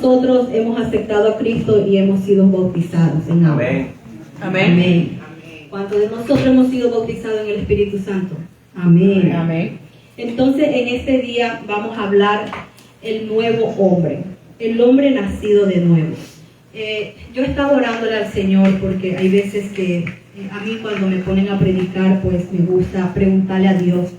nosotros hemos aceptado a Cristo y hemos sido bautizados en agua? Amén. Amén. Amén. ¿Cuántos de nosotros hemos sido bautizados en el Espíritu Santo? Amén. Amén. Entonces, en este día vamos a hablar el nuevo hombre, el hombre nacido de nuevo. Yo estaba orándole al Señor porque hay veces que a mí cuando me ponen a predicar, pues me gusta preguntarle a Dios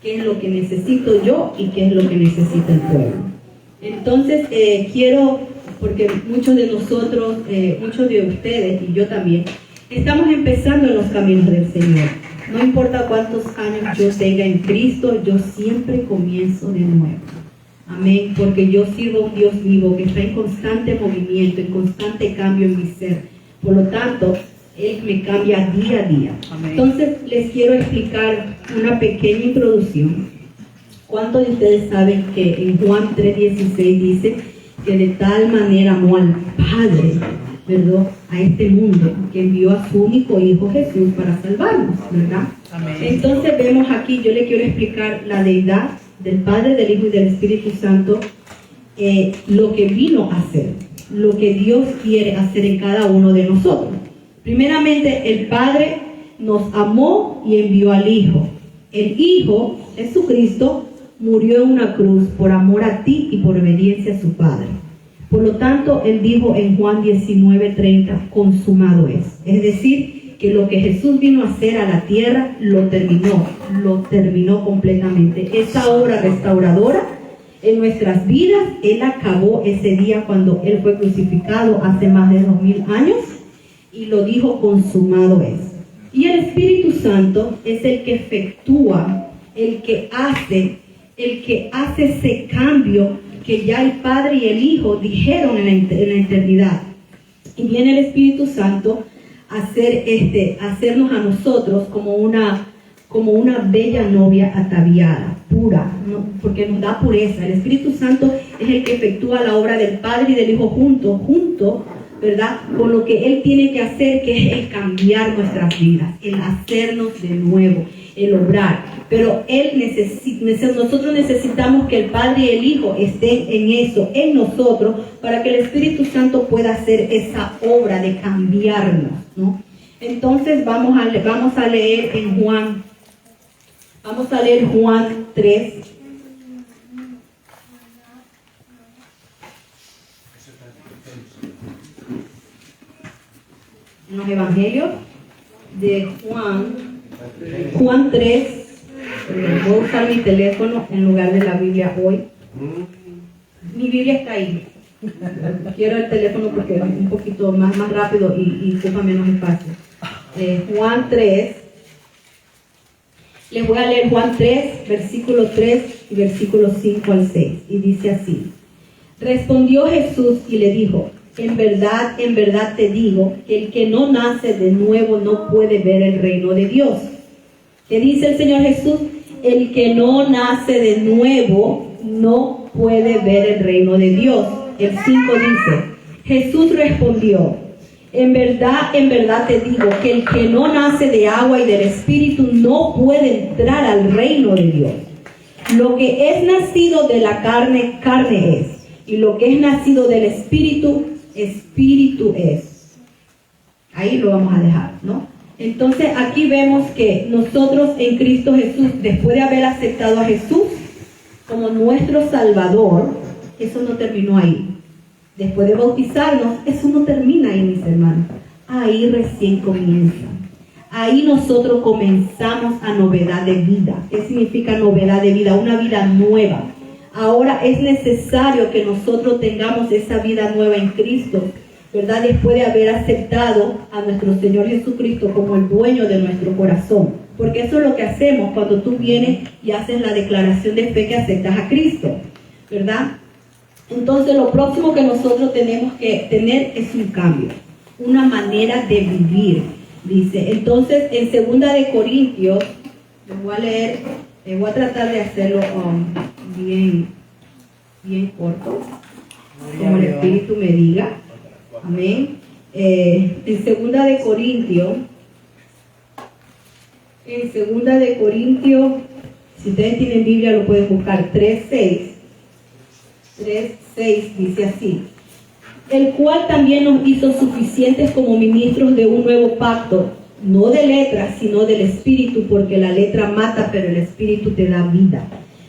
qué es lo que necesito yo y qué es lo que necesita el pueblo. Entonces, quiero, porque muchos de nosotros, muchos de ustedes y yo también, estamos empezando en los caminos del Señor. No importa cuántos años yo tenga en Cristo, yo siempre comienzo de nuevo. Amén, porque yo sirvo a un Dios vivo que está en constante movimiento, en constante cambio en mi ser. Por lo tanto, Él me cambia día a día. Amén. Entonces, les quiero explicar una pequeña introducción. ¿Cuántos de ustedes saben que en Juan 3:16 dice que de tal manera amó al Padre, ¿verdad?, a este mundo, que envió a su único Hijo Jesús para salvarnos, ¿verdad? Amén. Entonces vemos aquí, yo le quiero explicar la deidad del Padre, del Hijo y del Espíritu Santo, lo que vino a hacer, lo que Dios quiere hacer en cada uno de nosotros. Primeramente, el Padre nos amó y envió al Hijo. El Hijo, Jesucristo, murió en una cruz por amor a ti y por obediencia a su Padre. Por lo tanto, Él dijo en Juan 19:30, consumado es. Es decir, que lo que Jesús vino a hacer a la tierra, lo terminó completamente. Esa obra restauradora en nuestras vidas, Él acabó ese día cuando Él fue crucificado hace más de 2000 años y lo dijo, consumado es. Y el Espíritu Santo es el que efectúa, el que hace ese cambio que ya el Padre y el Hijo dijeron en la eternidad. Y viene el Espíritu Santo a hacernos a nosotros como una bella novia ataviada, pura, ¿no? Porque nos da pureza. El Espíritu Santo es el que efectúa la obra del Padre y del Hijo junto, ¿verdad?, con lo que Él tiene que hacer, que es el cambiar nuestras vidas, el hacernos de nuevo, el obrar. Pero nosotros necesitamos que el Padre y el Hijo estén en eso, en nosotros, para que el Espíritu Santo pueda hacer esa obra de cambiarnos, ¿no? Entonces vamos a leer en Juan, vamos a leer Juan 3. En los evangelios de Juan 3, voy a usar mi teléfono en lugar de la Biblia hoy. Mi Biblia está ahí. Quiero el teléfono porque es un poquito más rápido y ocupa menos espacio. Juan 3. Les voy a leer Juan 3, versículo 3 y versículo 5 al 6. Y dice así. Respondió Jesús y le dijo, en verdad te digo, que el que no nace de nuevo no puede ver el reino de Dios. ¿Qué dice el Señor Jesús? El que no nace de nuevo no puede ver el reino de Dios. El 5 dice, Jesús respondió, en verdad te digo, que el que no nace de agua y del Espíritu no puede entrar al reino de Dios. Lo que es nacido de la carne, carne es, y lo que es nacido del Espíritu, Espíritu es. Ahí lo vamos a dejar, ¿no? Entonces aquí vemos que nosotros en Cristo Jesús, después de haber aceptado a Jesús como nuestro Salvador, eso no terminó ahí. Después de bautizarnos, eso no termina ahí, mis hermanos. Ahí recién comienza. Ahí nosotros comenzamos a novedad de vida. ¿Qué significa novedad de vida? Una vida nueva. Ahora es necesario que nosotros tengamos esa vida nueva en Cristo, ¿verdad? Después de haber aceptado a nuestro Señor Jesucristo como el dueño de nuestro corazón. Porque eso es lo que hacemos cuando tú vienes y haces la declaración de fe que aceptas a Cristo, ¿verdad? Entonces lo próximo que nosotros tenemos que tener es un cambio, una manera de vivir, dice. Entonces en 2 de Corintios, les voy a leer, voy a tratar de hacerlo bien corto, como el Espíritu me diga. Amén. En 2 de Corintios, si ustedes tienen Biblia lo pueden buscar, 3:6 dice así. el cual también nos hizo suficientes como ministros de un nuevo pacto, no de letras, sino del Espíritu, porque la letra mata, pero el Espíritu te da vida.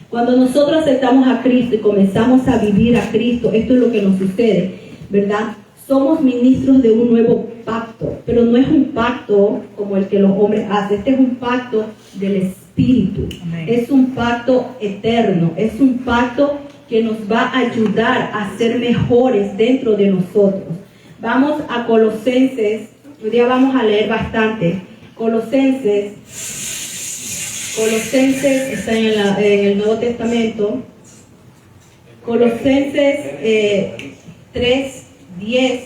Cuando nosotros aceptamos a Cristo y comenzamos a vivir a Cristo, esto es lo que nos sucede, ¿verdad? Somos ministros de un nuevo pacto, pero no es un pacto como el que los hombres hacen. Este es un pacto del Espíritu. Amén. Es un pacto eterno, es un pacto que nos va a ayudar a ser mejores dentro de nosotros. Vamos a Colosenses, hoy día vamos a leer bastante. Colosenses está en el Nuevo Testamento. Colosenses 3:10.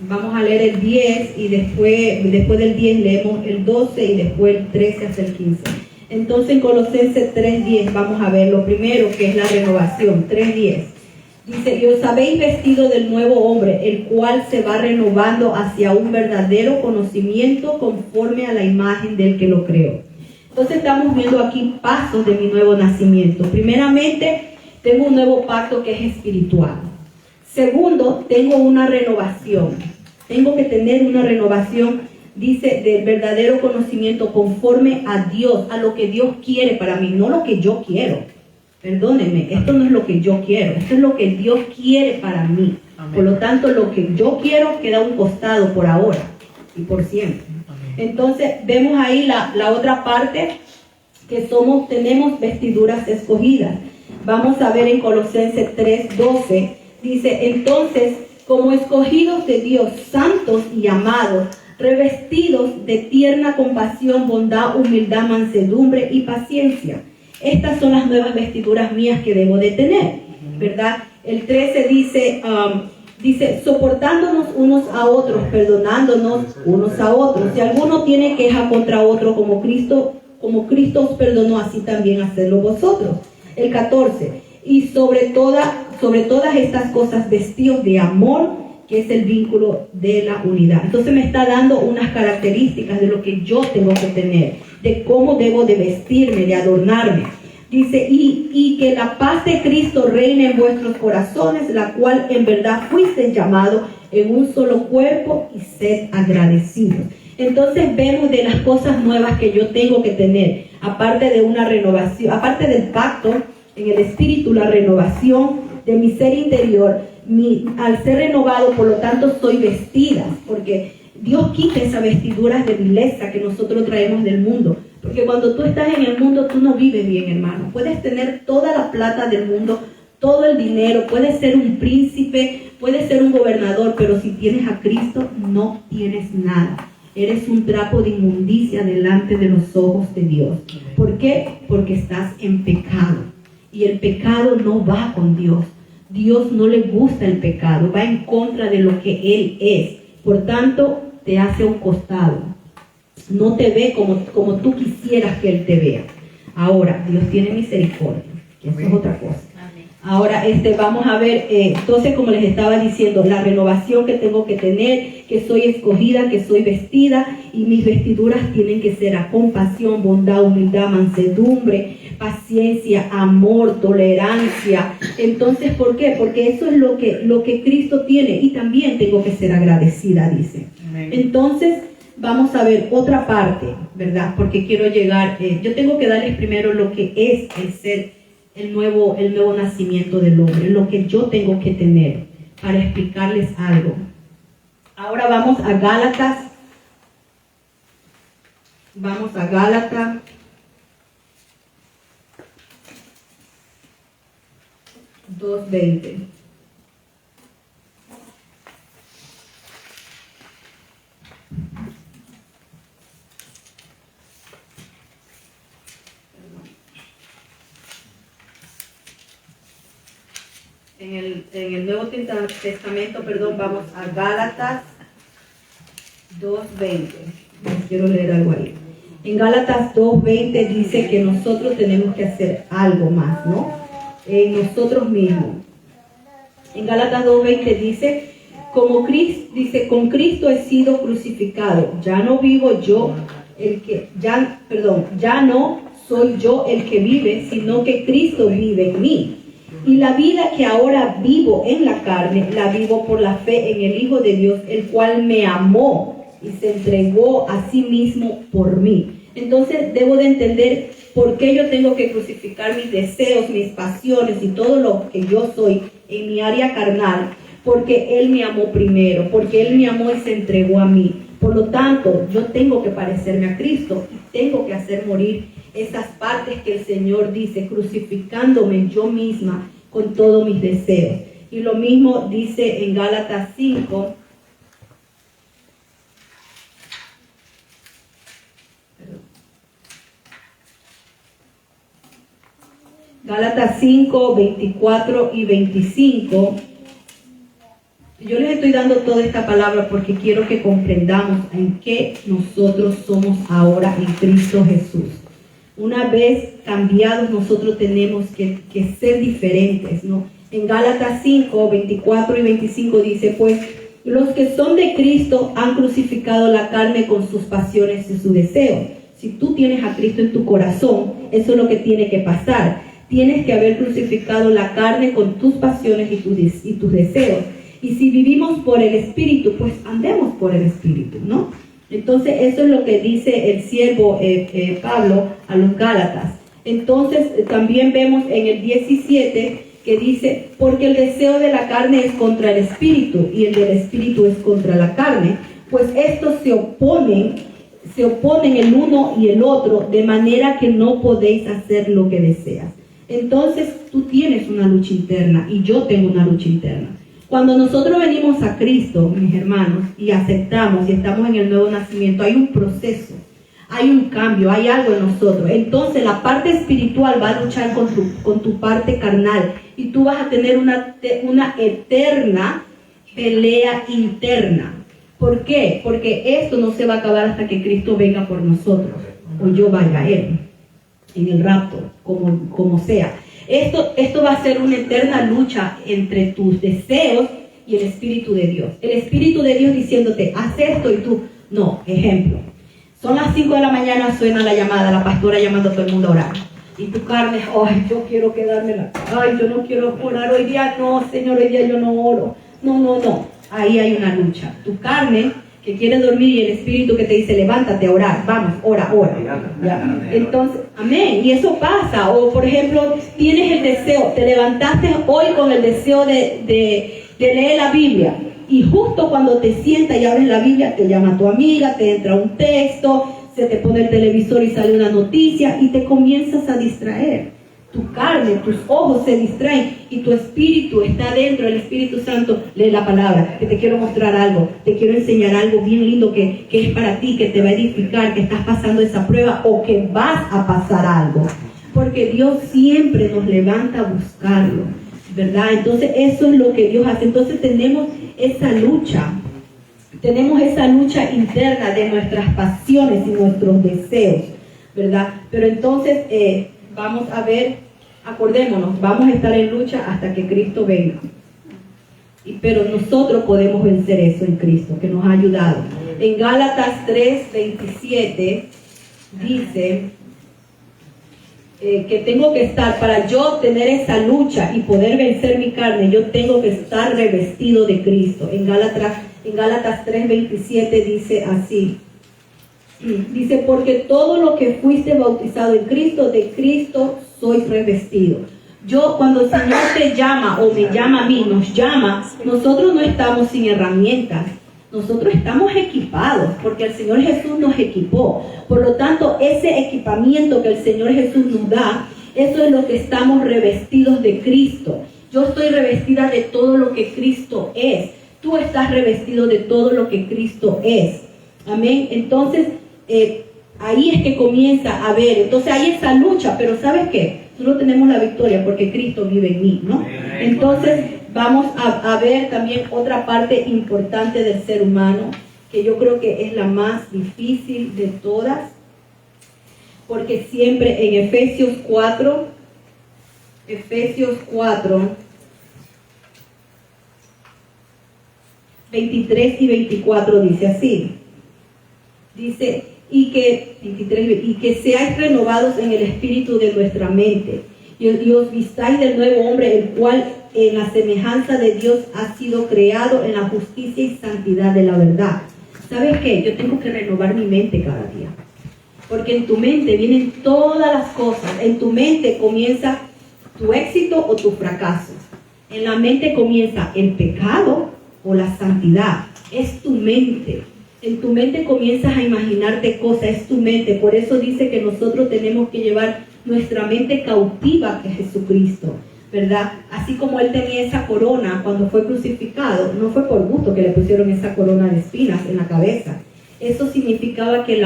Vamos a leer el 10 y después del 10 leemos el 12 y después el 13 hasta el 15. Entonces en Colosenses 3:10 vamos a ver lo primero, que es la renovación. 3:10 dice: y os habéis vestido del nuevo hombre, el cual se va renovando hacia un verdadero conocimiento conforme a la imagen del que lo creó. Entonces estamos viendo aquí pasos de mi nuevo nacimiento. Primeramente, tengo un nuevo pacto que es espiritual. Segundo, tengo una renovación. Tengo que tener una renovación, dice, del verdadero conocimiento conforme a Dios, a lo que Dios quiere para mí, no lo que yo quiero. Perdónenme, esto no es lo que yo quiero, esto es lo que Dios quiere para mí. Amén. Por lo tanto, lo que yo quiero queda a un costado por ahora y por siempre. Amén. Entonces, vemos ahí la otra parte, que tenemos vestiduras escogidas. Vamos a ver en Colosenses 3:12, dice: entonces, como escogidos de Dios, santos y amados, revestidos de tierna compasión, bondad, humildad, mansedumbre y paciencia. Estas son las nuevas vestiduras mías que debo de tener, ¿verdad? El 13 dice, soportándonos unos a otros, perdonándonos unos a otros. Si alguno tiene queja contra otro, como Cristo os perdonó, así también hacedlo vosotros. El 14, y sobre todas estas cosas vestidos de amor, que es el vínculo de la unidad. Entonces me está dando unas características de lo que yo tengo que tener, de cómo debo de vestirme, de adornarme. Dice, y que la paz de Cristo reine en vuestros corazones, la cual en verdad fuisteis llamados en un solo cuerpo, y sed agradecidos. Entonces vemos de las cosas nuevas que yo tengo que tener, aparte de una renovación, aparte del pacto en el espíritu, la renovación de mi ser interior. Al ser renovado, por lo tanto, soy vestida, porque Dios quita esas vestiduras de vileza que nosotros traemos del mundo. Porque cuando tú estás en el mundo, tú no vives bien, hermano. Puedes tener toda la plata del mundo, todo el dinero, puedes ser un príncipe, puedes ser un gobernador, pero si tienes a Cristo, no tienes nada. Eres un trapo de inmundicia delante de los ojos de Dios. ¿Por qué? Porque estás en pecado. Y el pecado no va con Dios. Dios no le gusta el pecado, va en contra de lo que Él es. Por tanto, te hace a un costado. No te ve como tú quisieras que Él te vea. Ahora, Dios tiene misericordia, que eso es otra cosa. Ahora, vamos a ver, entonces, como les estaba diciendo, la renovación que tengo que tener, que soy escogida, que soy vestida, y mis vestiduras tienen que ser a compasión, bondad, humildad, mansedumbre, paciencia, amor, tolerancia. Entonces, ¿por qué? Porque eso es lo que Cristo tiene, y también tengo que ser agradecida, dice. Amén. Entonces, vamos a ver otra parte, ¿verdad? Porque quiero llegar, yo tengo que darles primero lo que es el nuevo nacimiento del hombre, lo que yo tengo que tener para explicarles algo. Ahora vamos a Gálatas. Vamos a Gálatas. En el Nuevo Testamento, vamos a Gálatas 2:20. Quiero leer algo ahí. En Gálatas 2:20 dice que nosotros tenemos que hacer algo más, ¿no? En nosotros mismos. En Gálatas 2:20 dice, con Cristo he sido crucificado. Ya no vivo yo, ya no soy yo el que vive, sino que Cristo vive en mí. Y la vida que ahora vivo en la carne, la vivo por la fe en el Hijo de Dios, el cual me amó y se entregó a sí mismo por mí. Entonces debo de entender por qué yo tengo que crucificar mis deseos, mis pasiones y todo lo que yo soy en mi área carnal, porque Él me amó primero, porque Él me amó y se entregó a mí. Por lo tanto, yo tengo que parecerme a Cristo y tengo que hacer morir esas partes que el Señor dice, crucificándome yo misma con todos mis deseos. Y lo mismo dice en Gálatas 5. Gálatas 5, 24 y 25. Yo les estoy dando toda esta palabra porque quiero que comprendamos en qué nosotros somos ahora en Cristo Jesús. Una vez cambiados, nosotros tenemos que ser diferentes, ¿no? En Gálatas 5, 24 y 25 dice, pues, los que son de Cristo han crucificado la carne con sus pasiones y sus deseos. Si tú tienes a Cristo en tu corazón, eso es lo que tiene que pasar. Tienes que haber crucificado la carne con tus pasiones y tus deseos. Y si vivimos por el Espíritu, pues andemos por el Espíritu, ¿no? Entonces, eso es lo que dice el siervo Pablo a los Gálatas. Entonces, también vemos en el 17 que dice, porque el deseo de la carne es contra el Espíritu y el del Espíritu es contra la carne, pues estos se oponen el uno y el otro, de manera que no podéis hacer lo que deseas. Entonces, tú tienes una lucha interna y yo tengo una lucha interna. Cuando nosotros venimos a Cristo, mis hermanos, y aceptamos y estamos en el nuevo nacimiento, hay un proceso, hay un cambio, hay algo en nosotros. Entonces la parte espiritual va a luchar con tu parte carnal y tú vas a tener una eterna pelea interna. ¿Por qué? Porque esto no se va a acabar hasta que Cristo venga por nosotros o yo vaya a Él en el rapto, como sea. Esto va a ser una eterna lucha entre tus deseos y el Espíritu de Dios. El Espíritu de Dios diciéndote, haz esto y tú, no. Ejemplo, son las 5 de la mañana, suena la llamada, la pastora llamando a todo el mundo a orar. Y tu carne, ay, yo quiero quedarme, ay, yo no quiero orar hoy día, no, Señor, hoy día yo no oro. No. Ahí hay una lucha. Tu carne que quiere dormir y el Espíritu que te dice, levántate a orar, vamos, ora. ¿Ya? Entonces, amén, y eso pasa. O por ejemplo, tienes el deseo, te levantaste hoy con el deseo de leer la Biblia, y justo cuando te sientas y abres la Biblia, te llama tu amiga, te entra un texto, se te pone el televisor y sale una noticia, y te comienzas a distraer. Tu carne, tus ojos se distraen y tu espíritu está dentro. El Espíritu Santo lee la palabra, que te quiero mostrar algo, te quiero enseñar algo bien lindo que es para ti, que te va a edificar, que estás pasando esa prueba o que vas a pasar algo. Porque Dios siempre nos levanta a buscarlo, ¿verdad? Entonces eso es lo que Dios hace. Entonces tenemos esa lucha interna de nuestras pasiones y nuestros deseos, ¿verdad? Pero entonces vamos a ver, acordémonos, vamos a estar en lucha hasta que Cristo venga. Pero nosotros podemos vencer eso en Cristo, que nos ha ayudado. En Gálatas 3:27 dice que tengo que estar, para yo tener esa lucha y poder vencer mi carne, yo tengo que estar revestido de Cristo. En Gálatas 3:27 dice así. Dice, porque todo lo que fuiste bautizado en Cristo, de Cristo sois revestido. Cuando el Señor te llama o me llama a mí, nos llama, nosotros no estamos sin herramientas, nosotros estamos equipados, porque el Señor Jesús nos equipó. Por lo tanto, ese equipamiento que el Señor Jesús nos da, eso es lo que estamos revestidos de Cristo. Yo estoy revestida de todo lo que Cristo es. Tú estás revestido de todo lo que Cristo es. Amén. Entonces, ahí es que comienza a ver. Entonces hay esa lucha, pero ¿sabes qué? Nosotros tenemos la victoria porque Cristo vive en mí, ¿no? Entonces vamos a ver también otra parte importante del ser humano, que yo creo que es la más difícil de todas, porque siempre en Efesios 4, 23 y 24 dice así. Dice, y que seáis renovados en el espíritu de nuestra mente, y os vistáis del nuevo hombre, el cual en la semejanza de Dios ha sido creado en la justicia y santidad de la verdad. ¿Sabes qué? Yo tengo que renovar mi mente cada día. Porque en tu mente vienen todas las cosas. En tu mente comienza tu éxito o tu fracaso. En la mente comienza el pecado o la santidad. Es tu mente. En tu mente comienzas a imaginarte cosas. Es tu mente. Por eso dice que nosotros tenemos que llevar nuestra mente cautiva a Jesucristo, ¿verdad? Así como Él tenía esa corona cuando fue crucificado, no fue por gusto que le pusieron esa corona de espinas en la cabeza. Eso significaba que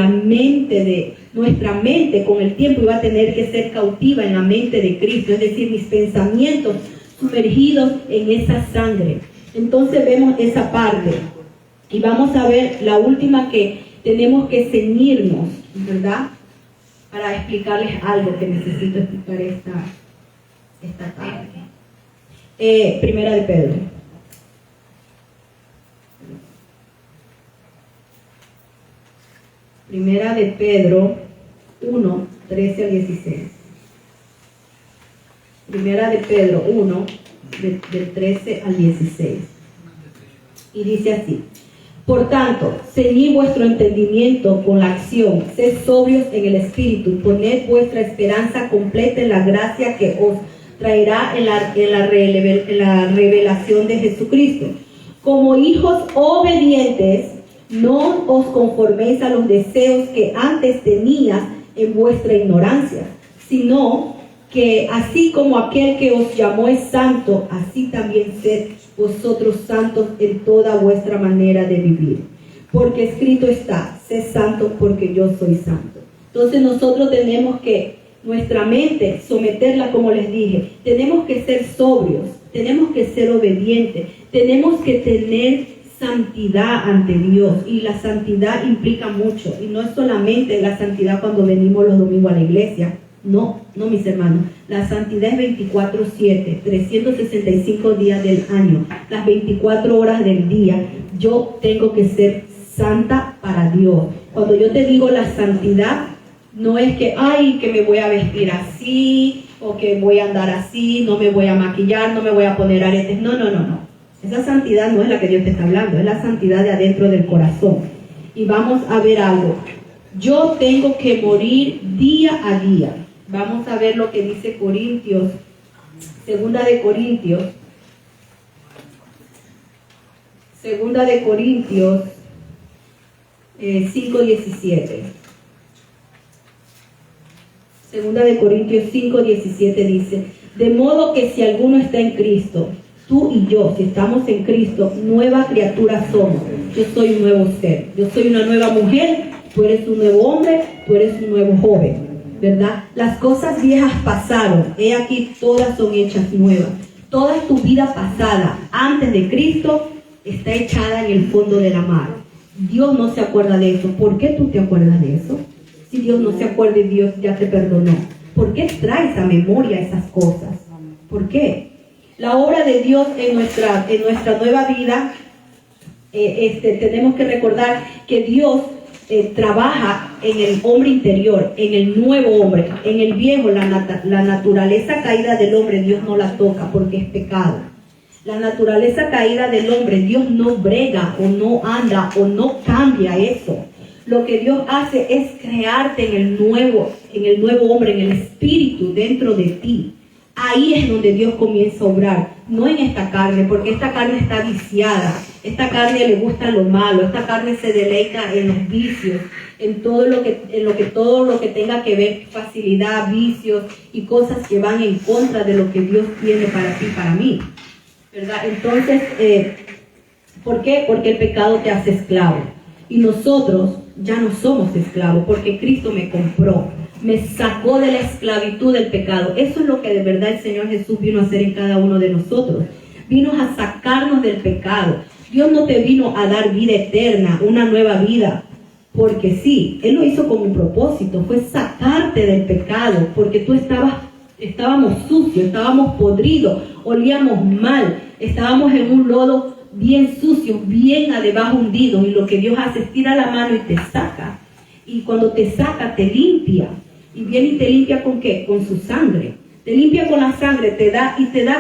nuestra mente con el tiempo iba a tener que ser cautiva en la mente de Cristo, es decir, mis pensamientos sumergidos en esa sangre. Entonces vemos esa parte y vamos a ver la última, que tenemos que ceñirnos, ¿verdad? Para explicarles algo que necesito explicar esta tarde. Primera de Pedro. Primera de Pedro 1, 13 al 16. Primera de Pedro 1, del 13 al 16. Y dice así: por tanto, ceñid vuestro entendimiento con la acción, sed sobrios en el espíritu, poned vuestra esperanza completa en la gracia que os traerá en la revelación de Jesucristo. Como hijos obedientes, no os conforméis a los deseos que antes tenías en vuestra ignorancia, sino que así como aquel que os llamó es santo, así también sed vosotros santos en toda vuestra manera de vivir. Porque escrito está: sed santo porque yo soy santo. Entonces nosotros tenemos que, nuestra mente, someterla, como les dije. Tenemos que ser sobrios, tenemos que ser obedientes, tenemos que tener santidad ante Dios. Y la santidad implica mucho. Y no es solamente la santidad cuando venimos los domingos a la iglesia. No, mis hermanos. La santidad es 24/7, 365 días del año, las 24 horas del día. Yo tengo que ser santa para Dios. Cuando yo te digo la santidad, no es que, que me voy a vestir así, o que voy a andar así, no me voy a maquillar, no me voy a poner aretes. No. Esa santidad no es la que Dios te está hablando, es la santidad de adentro del corazón. Y vamos a ver algo. Yo tengo que morir día a día. Vamos a ver lo que dice Corintios, Segunda de Corintios 5:17. Segunda de Corintios 5:17 dice: de modo que si alguno está en Cristo, tú y yo, si estamos en Cristo, nueva criatura somos. Yo soy un nuevo ser, yo soy una nueva mujer, tú eres un nuevo hombre, tú eres un nuevo joven, ¿verdad? Las cosas viejas pasaron, he aquí todas son hechas nuevas. Toda tu vida pasada antes de Cristo está echada en el fondo de la mar. Dios no se acuerda de eso. ¿Por qué tú te acuerdas de eso? Si Dios no se acuerda, Dios ya te perdonó. ¿Por qué traes a memoria esas cosas? ¿Por qué? La obra de Dios en nuestra nueva vida, tenemos que recordar que Dios trabaja en el hombre interior, en el nuevo hombre. En el viejo, la naturaleza caída del hombre, Dios no la toca porque es pecado. La naturaleza caída del hombre, Dios no brega o no anda o no cambia eso. Lo que Dios hace es crearte en el nuevo hombre, en el espíritu dentro de ti. Ahí es donde Dios comienza a obrar, no en esta carne, porque esta carne está viciada. Esta carne le gusta lo malo, esta carne se deleita en los vicios, en todo lo que tenga que ver facilidad, vicios y cosas que van en contra de lo que Dios tiene para ti, para mí, ¿verdad? Entonces, ¿por qué? Porque el pecado te hace esclavo y nosotros ya no somos esclavos porque Cristo me compró, me sacó de la esclavitud del pecado. Eso es lo que de verdad el Señor Jesús vino a hacer en cada uno de nosotros. Vino a sacarnos del pecado. Dios no te vino a dar vida eterna, una nueva vida, porque sí, Él lo hizo con un propósito, fue sacarte del pecado, porque estábamos sucios, estábamos podridos, olíamos mal, estábamos en un lodo bien sucio, bien a debajo hundido, y lo que Dios hace es tira la mano y te saca, y cuando te saca te limpia, y viene y te limpia ¿con qué? Con su sangre. Te limpia con la sangre, te da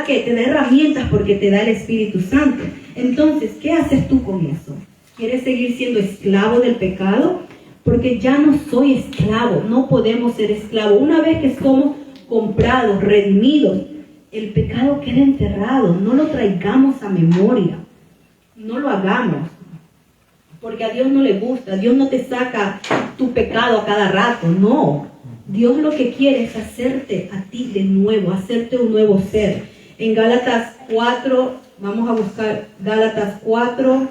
¿qué? Te da herramientas porque te da el Espíritu Santo. Entonces, ¿qué haces tú con eso? ¿Quieres seguir siendo esclavo del pecado? Porque ya no soy esclavo, no podemos ser esclavos. Una vez que somos comprados, redimidos, el pecado queda enterrado, no lo traigamos a memoria, no lo hagamos, porque a Dios no le gusta. Dios no te saca tu pecado a cada rato, no. Dios lo que quiere es hacerte a ti de nuevo, hacerte un nuevo ser. En Gálatas 4, vamos a buscar Gálatas 4,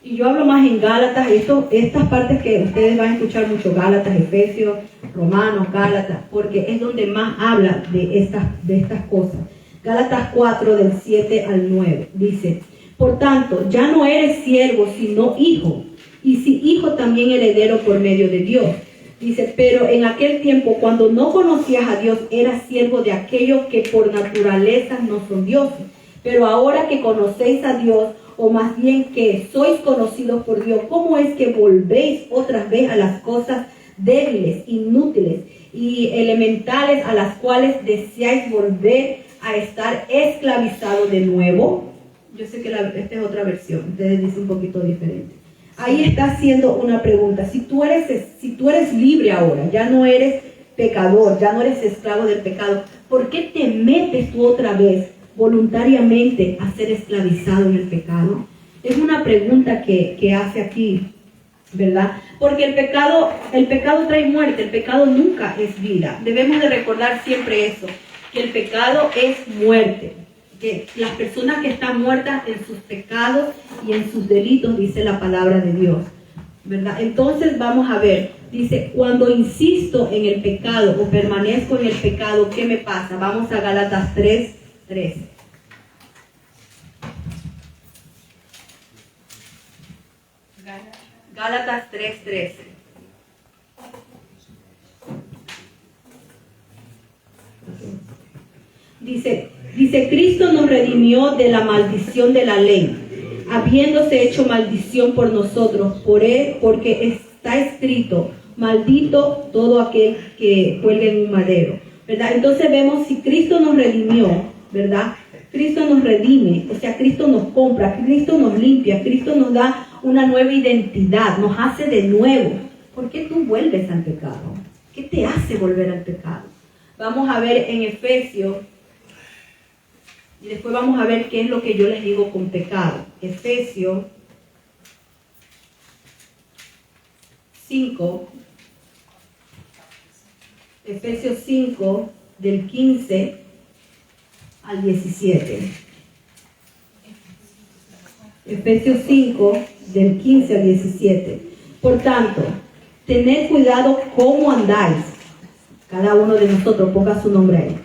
y yo hablo más en Gálatas, estas partes que ustedes van a escuchar mucho, Gálatas, Efesios, Romanos, Gálatas, porque es donde más habla de estas cosas. Gálatas 4, del 7 al 9, dice: por tanto, ya no eres siervo, sino hijo, y si hijo, también heredero por medio de Dios. Dice: pero en aquel tiempo, cuando no conocías a Dios, eras siervo de aquellos que por naturaleza no son dioses. Pero ahora que conocéis a Dios, o más bien que sois conocidos por Dios, ¿cómo es que volvéis otra vez a las cosas débiles, inútiles y elementales a las cuales deseáis volver a estar esclavizados de nuevo? Yo sé que esta es otra versión, ustedes dicen un poquito diferente. Ahí está haciendo una pregunta. Si tú eres libre ahora, ya no eres pecador, ya no eres esclavo del pecado, ¿por qué te metes tú otra vez voluntariamente a ser esclavizado en el pecado? Es una pregunta que hace aquí, ¿verdad? Porque el pecado trae muerte, el pecado nunca es vida. Debemos de recordar siempre eso, que el pecado es muerte. Que las personas que están muertas en sus pecados y en sus delitos, dice la palabra de Dios, ¿verdad? Entonces vamos a ver, dice: cuando insisto en el pecado o permanezco en el pecado, ¿qué me pasa? Vamos a Gálatas 3:13. Gálatas 3:13. Dice: Cristo nos redimió de la maldición de la ley, habiéndose hecho maldición por nosotros, porque está escrito: maldito todo aquel que cuelgue en un madero, ¿verdad? Entonces vemos, si Cristo nos redimió, ¿verdad? Cristo nos redime, o sea, Cristo nos compra, Cristo nos limpia, Cristo nos da una nueva identidad, nos hace de nuevo. ¿Por qué tú vuelves al pecado? ¿Qué te hace volver al pecado? Vamos a ver en Efesios, y después vamos a ver qué es lo que yo les digo con pecado. Efesios 5, del 15 al 17. Efesios 5, del 15 al 17. Por tanto, tened cuidado cómo andáis. Cada uno de nosotros ponga su nombre ahí.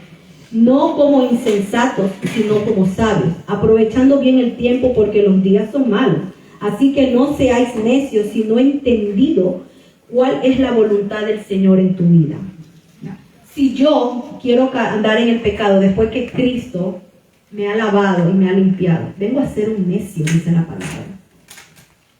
No como insensatos, sino como sabios, aprovechando bien el tiempo, porque los días son malos. Así que no seáis necios, sino entendido cuál es la voluntad del Señor en tu vida. Si yo quiero andar en el pecado después que Cristo me ha lavado y me ha limpiado, vengo a ser un necio, dice la palabra.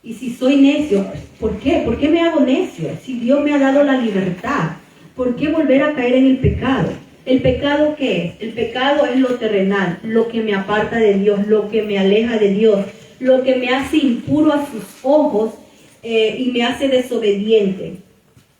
Y si soy necio, ¿por qué? ¿Por qué me hago necio? Si Dios me ha dado la libertad, ¿por qué volver a caer en el pecado? ¿El pecado qué es? El pecado es lo terrenal, lo que me aparta de Dios, lo que me aleja de Dios, lo que me hace impuro a sus ojos y me hace desobediente.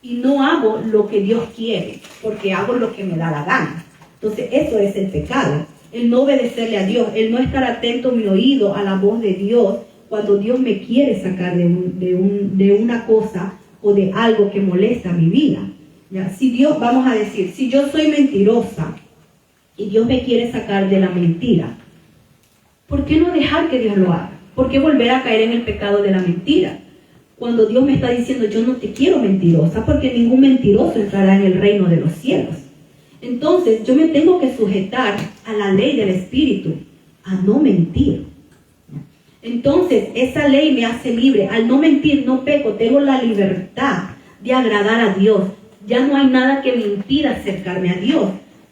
Y no hago lo que Dios quiere, porque hago lo que me da la gana. Entonces eso es el pecado, el no obedecerle a Dios, el no estar atento mi oído a la voz de Dios cuando Dios me quiere sacar de una cosa o de algo que molesta mi vida. ¿Ya? Si Dios, vamos a decir, si yo soy mentirosa y Dios me quiere sacar de la mentira, ¿por qué no dejar que Dios lo haga? ¿Por qué volver a caer en el pecado de la mentira? Cuando Dios me está diciendo: yo no te quiero mentirosa, porque ningún mentiroso entrará en el reino de los cielos. Entonces yo me tengo que sujetar a la ley del Espíritu, a no mentir. Entonces esa ley me hace libre. Al no mentir, no peco, tengo la libertad de agradar a Dios. Ya no hay nada que me impida acercarme a Dios,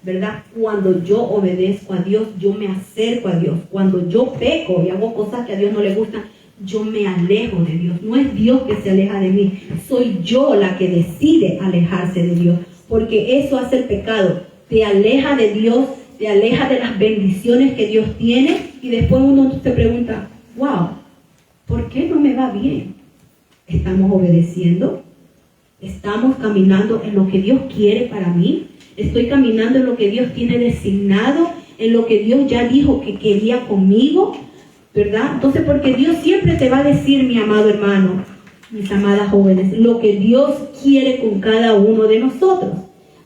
¿verdad? Cuando yo obedezco a Dios, yo me acerco a Dios. Cuando yo peco y hago cosas que a Dios no le gustan, yo me alejo de Dios. No es Dios que se aleja de mí, soy yo la que decide alejarse de Dios, porque eso hace el pecado. te aleja de Dios, te aleja de las bendiciones que Dios tiene, y después uno se pregunta, wow, ¿por qué no me va bien? ¿Estamos obedeciendo? ¿Estamos caminando en lo que Dios quiere para mí? ¿Estoy caminando en lo que Dios tiene designado? ¿En lo que Dios ya dijo que quería conmigo? ¿Verdad? Entonces, porque Dios siempre te va a decir, mi amado hermano, mis amadas jóvenes, lo que Dios quiere con cada uno de nosotros.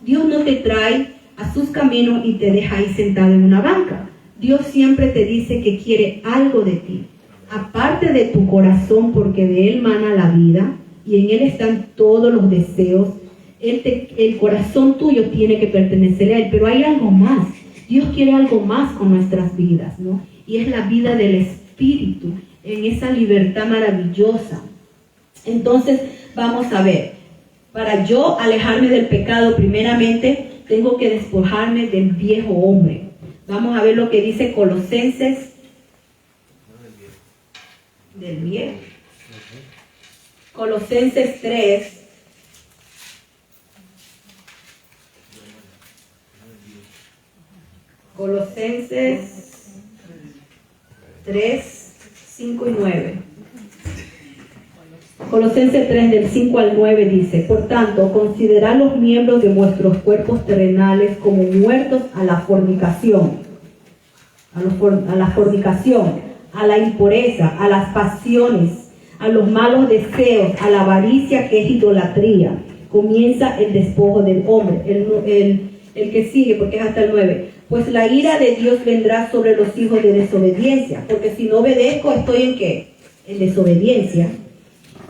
Dios no te trae a sus caminos y te deja ahí sentado en una banca. Dios siempre te dice que quiere algo de ti, aparte de tu corazón, porque de Él mana la vida y en Él están todos los deseos. El corazón tuyo tiene que pertenecer a Él, pero hay algo más. Dios quiere algo más con nuestras vidas, ¿no? Y es la vida del Espíritu, en esa libertad maravillosa. Entonces, vamos a ver, para yo alejarme del pecado, primeramente, tengo que despojarme del viejo hombre. Vamos a ver lo que dice Colosenses. Del viejo. Colosenses 3. Colosenses 3, 5 y 9. Colosenses 3 del 5 al 9 dice, por tanto, considerad los miembros de vuestros cuerpos terrenales como muertos a la fornicación, a la impureza, a las pasiones, a los malos deseos, a la avaricia que es idolatría. Comienza el despojo del hombre. El que sigue, porque es hasta el 9. Pues la ira de Dios vendrá sobre los hijos de desobediencia, porque si no obedezco, ¿estoy en qué? En desobediencia.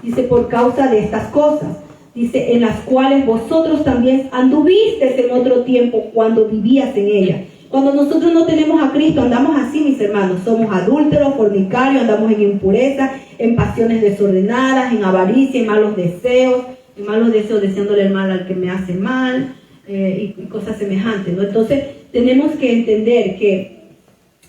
Dice, por causa de estas cosas, dice, en las cuales vosotros también anduvisteis en otro tiempo cuando vivías en ellas. Cuando nosotros no tenemos a Cristo, andamos así, mis hermanos. Somos adúlteros, fornicarios, andamos en impureza, en pasiones desordenadas, en avaricia, en malos deseos deseándole el mal al que me hace mal, y cosas semejantes, ¿no? Entonces, tenemos que entender que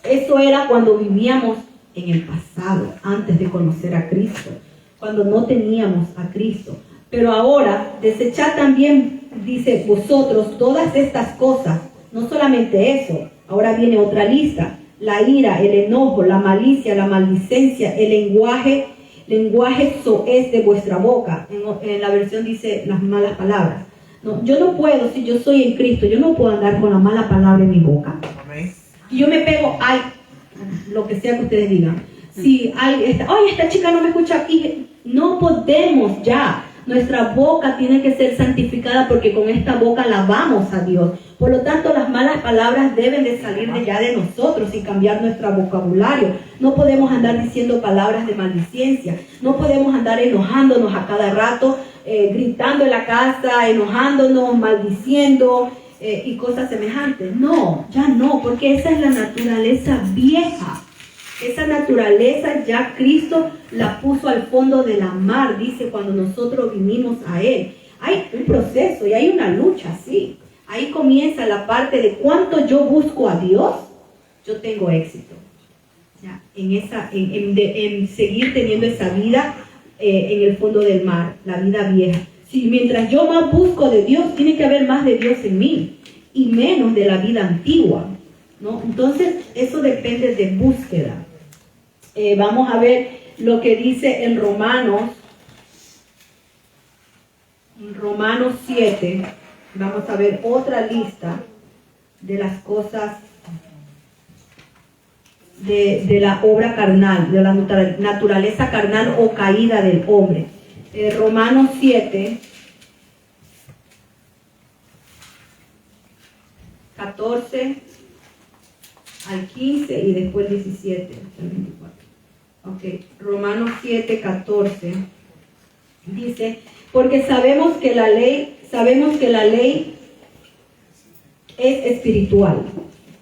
eso era cuando vivíamos en el pasado, antes de conocer a Cristo, cuando no teníamos a Cristo. Pero ahora, desechad también, dice, vosotros todas estas cosas. No solamente eso, ahora viene otra lista: la ira, el enojo, la malicia, la maldicencia, el lenguaje soez de vuestra boca. En la versión dice las malas palabras. No, yo no puedo, si yo soy en Cristo, yo no puedo andar con la mala palabra en mi boca. Y yo me pego, ay, lo que sea que ustedes digan. Si esta chica no me escucha aquí, no podemos ya. Nuestra boca tiene que ser santificada, porque con esta boca alabamos a Dios. Por lo tanto, las malas palabras deben de salir de ya de nosotros y cambiar nuestro vocabulario. No podemos andar diciendo palabras de maldicencia. No podemos andar enojándonos a cada rato, gritando en la casa, enojándonos, maldiciendo y cosas semejantes. No, ya no, porque esa es la naturaleza vieja. Esa naturaleza ya Cristo la puso al fondo de la mar, dice, cuando nosotros vinimos a Él. Hay un proceso y hay una lucha, sí. Ahí comienza la parte de cuánto yo busco a Dios, yo tengo éxito. Ya, en seguir teniendo esa vida en el fondo del mar, la vida vieja. Si mientras yo más busco de Dios, tiene que haber más de Dios en mí y menos de la vida antigua, ¿no? Entonces, eso depende de búsqueda. Vamos a ver lo que dice en Romanos 7. Vamos a ver otra lista de las cosas de la obra carnal, de la naturaleza carnal o caída del hombre. Romanos 7, 14 al 15 y después 17 al 24. Ok, Romanos 7, 14 dice, porque sabemos que la ley es espiritual,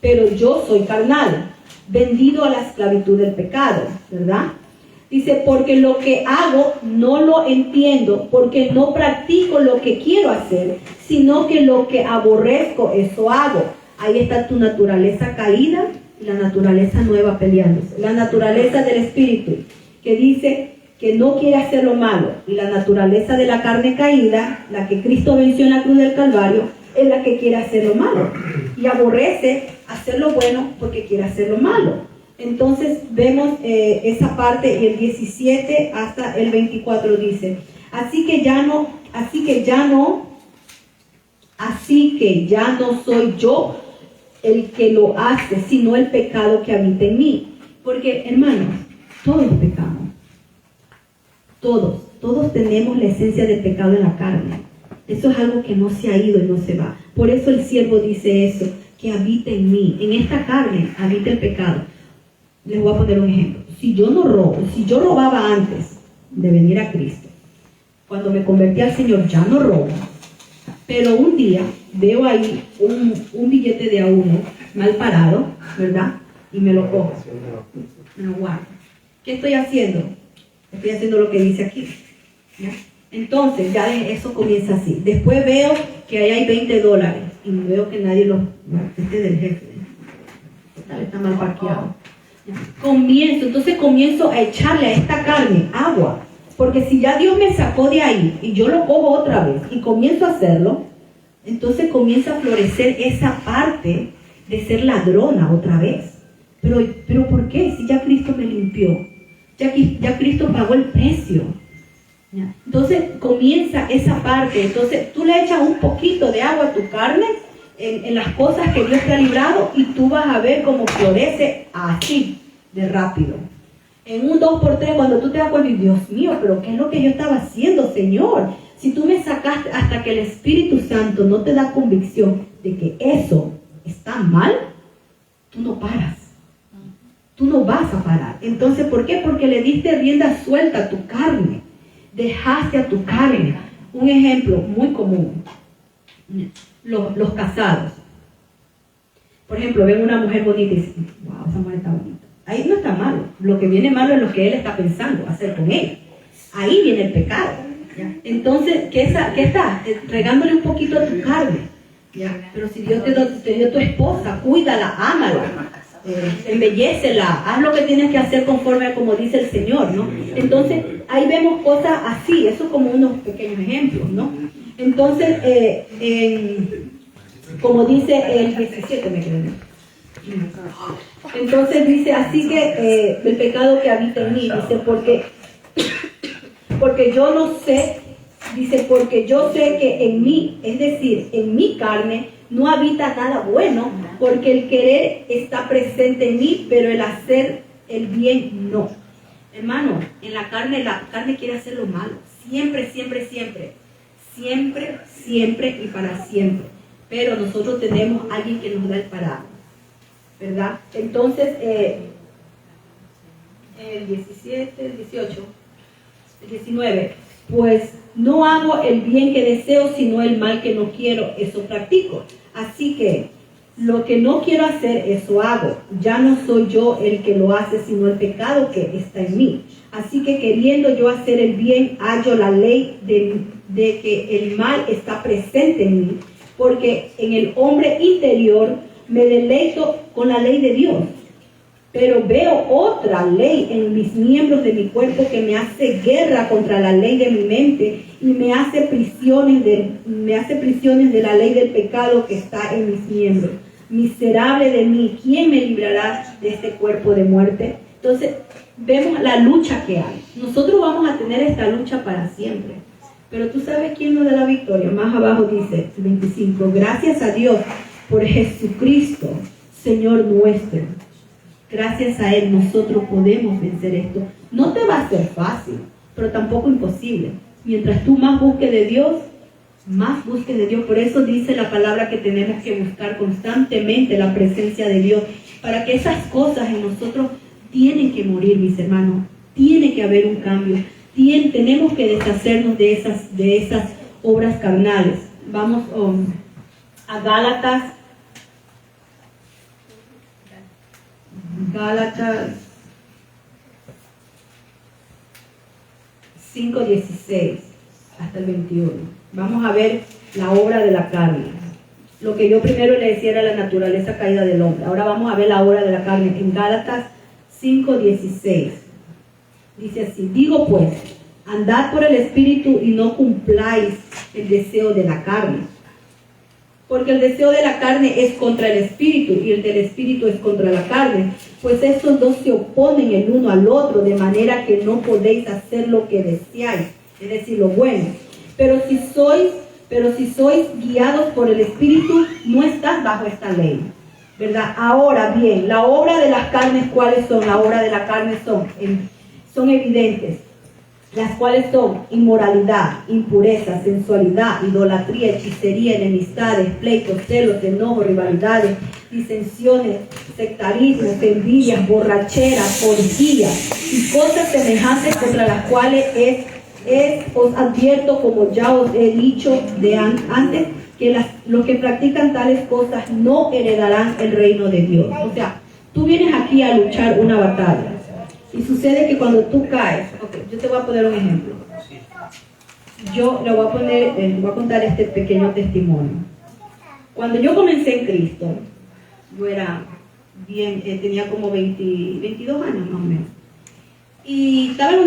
pero yo soy carnal, vendido a la esclavitud del pecado, ¿verdad? Dice, porque lo que hago no lo entiendo, porque no practico lo que quiero hacer, sino que lo que aborrezco, eso hago. Ahí está tu naturaleza caída y la naturaleza nueva peleándose. La naturaleza del espíritu, que dice que no quiere hacer lo malo, y la naturaleza de la carne caída, la que Cristo venció en la cruz del Calvario, es la que quiere hacer lo malo y aborrece hacer lo bueno porque quiere hacer lo malo. Entonces vemos esa parte, y el 17 hasta el 24 dice, así que ya no soy yo el que lo hace, sino el pecado que habita en mí. Porque, hermanos, todos pecamos. Todos tenemos la esencia del pecado en la carne. Eso es algo que no se ha ido y no se va. Por eso el siervo dice eso, que habita en mí. En esta carne habita el pecado. Les voy a poner un ejemplo. Si yo no robo, si yo robaba antes de venir a Cristo, cuando me convertí al Señor ya no robo, pero un día veo ahí un billete de A1 mal parado, ¿verdad? Y me lo cojo, me lo guardo. ¿Qué estoy haciendo? Estoy haciendo lo que dice aquí, ¿ya? Entonces ya eso comienza así. Después veo que ahí hay $20 y veo que nadie lo... Este es del jefe, está mal parqueado. Entonces comienzo a echarle a esta carne agua, porque si ya Dios me sacó de ahí y yo lo cojo otra vez y comienzo a hacerlo, entonces comienza a florecer esa parte de ser ladrona otra vez. Pero ¿por qué? Si ya Cristo me limpió, ya Cristo pagó el precio. Entonces comienza esa parte. Entonces tú le echas un poquito de agua a tu carne en las cosas que Dios te ha librado, y tú vas a ver cómo florece así de rápido. En un 2x3, cuando tú te das cuenta, Dios mío, pero ¿qué es lo que yo estaba haciendo, Señor? Si tú me sacaste, hasta que el Espíritu Santo no te da convicción de que eso está mal, tú no paras. Tú no vas a parar. Entonces, ¿por qué? Porque le diste rienda suelta a tu carne. Dejaste a tu carne. Un ejemplo muy común. Los casados. Por ejemplo, ven una mujer bonita y dicen, wow, esa mujer está bonita. Ahí no está malo. Lo que viene malo es lo que él está pensando hacer con ella. Ahí viene el pecado. ¿Ya? Entonces, ¿qué está? Regándole un poquito a tu carne. ¿Ya? Pero si Dios te dio tu esposa, cuídala, ámala, embellécela, haz lo que tienes que hacer conforme a como dice el Señor, ¿no? Entonces, ahí vemos cosas así, eso como unos pequeños ejemplos, ¿no? Entonces, como dice el 17, me quedé. Entonces dice, así que el pecado que habita en mí, dice, porque yo no sé, dice, porque yo sé que en mí, es decir, en mi carne, no habita nada bueno, porque el querer está presente en mí, pero el hacer el bien no. Hermano, en la carne quiere hacer lo malo, siempre, siempre, siempre, siempre, siempre y para siempre. Pero nosotros tenemos a alguien que nos da el parado, ¿verdad? Entonces, el 17, el 18, el 19, pues no hago el bien que deseo, sino el mal que no quiero, eso practico. Así que lo que no quiero hacer, eso hago. Ya no soy yo el que lo hace, sino el pecado que está en mí. Así que queriendo yo hacer el bien, hallo la ley de que el mal está presente en mí, porque en el hombre interior me deleito con la ley de Dios. Pero veo otra ley en mis miembros de mi cuerpo que me hace guerra contra la ley de mi mente y me hace prisiones de la ley del pecado que está en mis miembros. Miserable de mí, ¿quién me librará de este cuerpo de muerte? Entonces, vemos la lucha que hay. Nosotros vamos a tener esta lucha para siempre. Pero tú sabes quién nos da la victoria. Más abajo dice, 25, gracias a Dios por Jesucristo, Señor nuestro. Gracias a Él nosotros podemos vencer esto. No te va a ser fácil, pero tampoco imposible. Mientras tú más busques de Dios, más busques de Dios. Por eso dice la palabra que tenemos que buscar constantemente la presencia de Dios, para que esas cosas en nosotros tienen que morir, mis hermanos. Tiene que haber un cambio. Tenemos que deshacernos de esas obras carnales. Vamos a Gálatas 5:16 hasta el 21. Vamos a ver la obra de la carne. Lo que yo primero le decía era la naturaleza caída del hombre. Ahora vamos a ver la obra de la carne en Gálatas 5:16. Dice así: digo pues, andad por el Espíritu y no cumpláis el deseo de la carne. Porque el deseo de la carne es contra el espíritu y el del espíritu es contra la carne. Pues estos dos se oponen el uno al otro, de manera que no podéis hacer lo que deseáis, es decir, lo bueno. Pero si sois guiados por el espíritu, no estás bajo esta ley, ¿verdad? Ahora bien, la obra de las carnes, ¿cuáles son? La obra de la carne son evidentes, las cuales son inmoralidad, impureza, sensualidad, idolatría, hechicería, enemistades, pleitos, celos, enojos, rivalidades, disensiones, sectarismos, envidias, borracheras, orgías y cosas semejantes contra las cuales os advierto, como ya os he dicho antes, que los que practican tales cosas no heredarán el reino de Dios. O sea, tú vienes aquí a luchar una batalla. Y sucede que cuando tú caes, yo te voy a poner un ejemplo. Yo le voy a contar este pequeño testimonio. Cuando yo comencé en Cristo, yo era tenía como 22 años más o menos. Y estaba en la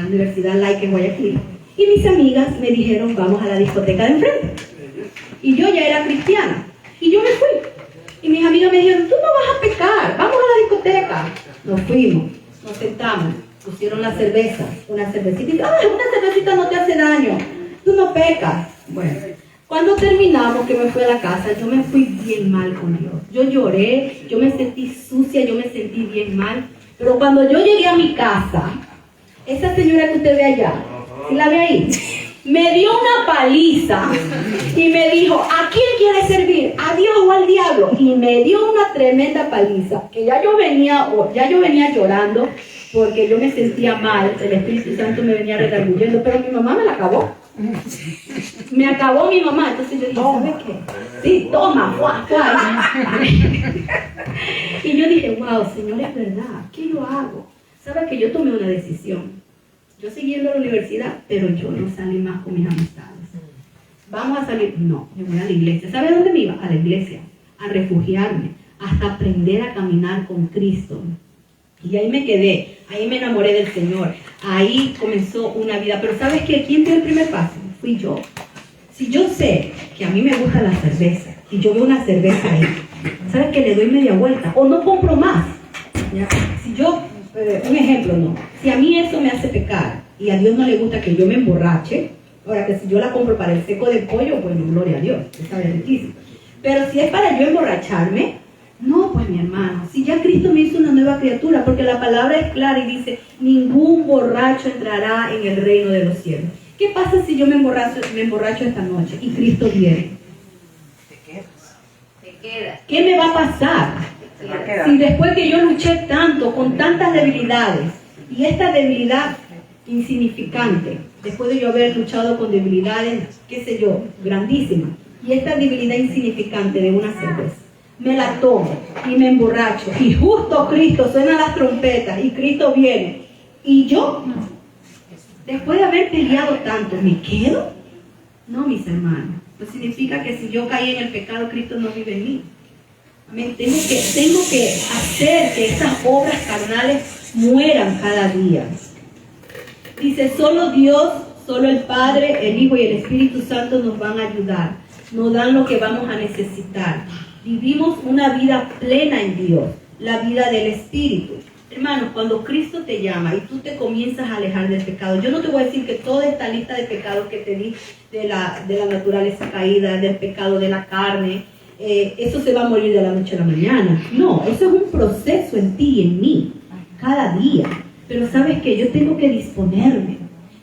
Universidad Laica en Guayaquil. Y mis amigas me dijeron, vamos a la discoteca de enfrente. Y yo ya era cristiana. Y yo me fui. Y mis amigas me dijeron, tú no vas a pecar, vamos a la discoteca. Nos fuimos, nos sentamos, pusieron la cerveza, una cervecita. Y una cervecita no te hace daño, tú no pecas. Bueno, cuando terminamos, que me fui a la casa, yo me fui bien mal con Dios. Yo lloré, yo me sentí sucia, yo me sentí bien mal. Pero cuando yo llegué a mi casa, esa señora que usted ve allá, ¿sí la ve ahí? Me dio una paliza y me dijo, ¿a quién quiere servir? ¿A Dios o al diablo? Y me dio una tremenda paliza, que ya yo venía llorando porque yo me sentía mal, el Espíritu Santo me venía redarguyendo, pero mi mamá me la acabó. Me acabó mi mamá, entonces yo dije, ¿sabes qué? Sí, toma, fuá. Y yo dije, wow, Señor, es verdad, ¿qué yo hago? ¿Sabes que yo tomé una decisión? Yo seguí yendo a la universidad, pero yo no salí más con mis amistades. ¿Vamos a salir? No, me voy a la iglesia. ¿Sabe dónde me iba? A la iglesia, a refugiarme, hasta aprender a caminar con Cristo. Y ahí me quedé, ahí me enamoré del Señor, ahí comenzó una vida. Pero ¿sabes qué? ¿Quién dio el primer paso? Fui yo. Si yo sé que a mí me gusta la cerveza, y yo veo una cerveza ahí, ¿sabes qué? Le doy media vuelta, o no compro más. ¿Ya? Si yo... un ejemplo, no. Si a mí eso me hace pecar y a Dios no le gusta que yo me emborrache, ahora que si yo la compro para el seco del pollo, bueno, gloria a Dios, está riquísimo. Pero si es para yo emborracharme, no, pues mi hermano, si ya Cristo me hizo una nueva criatura, porque la palabra es clara y dice, ningún borracho entrará en el reino de los cielos. ¿Qué pasa si yo me emborracho esta noche y Cristo viene? Te quedas. ¿Qué me va a pasar? Si después que yo luché tanto, con tantas debilidades, y esta debilidad insignificante, después de yo haber luchado con debilidades, qué sé yo, grandísimas, y esta debilidad insignificante de una cerveza, me la tomo y me emborracho, y justo Cristo suena las trompetas, y Cristo viene, y yo, después de haber peleado tanto, ¿me quedo? No, mis hermanos, no significa que si yo caí en el pecado, Cristo no vive en mí. Tengo que hacer que estas obras carnales mueran cada día. Dice, solo Dios, solo el Padre, el Hijo y el Espíritu Santo nos van a ayudar. Nos dan lo que vamos a necesitar. Vivimos una vida plena en Dios, la vida del Espíritu. Hermanos, cuando Cristo te llama y tú te comienzas a alejar del pecado, yo no te voy a decir que toda esta lista de pecados que te di, de la naturaleza caída, del pecado de la carne, eso se va a morir de la noche a la mañana. No, eso es un proceso en ti y en mí, cada día. Pero ¿sabes qué? Yo tengo que disponerme.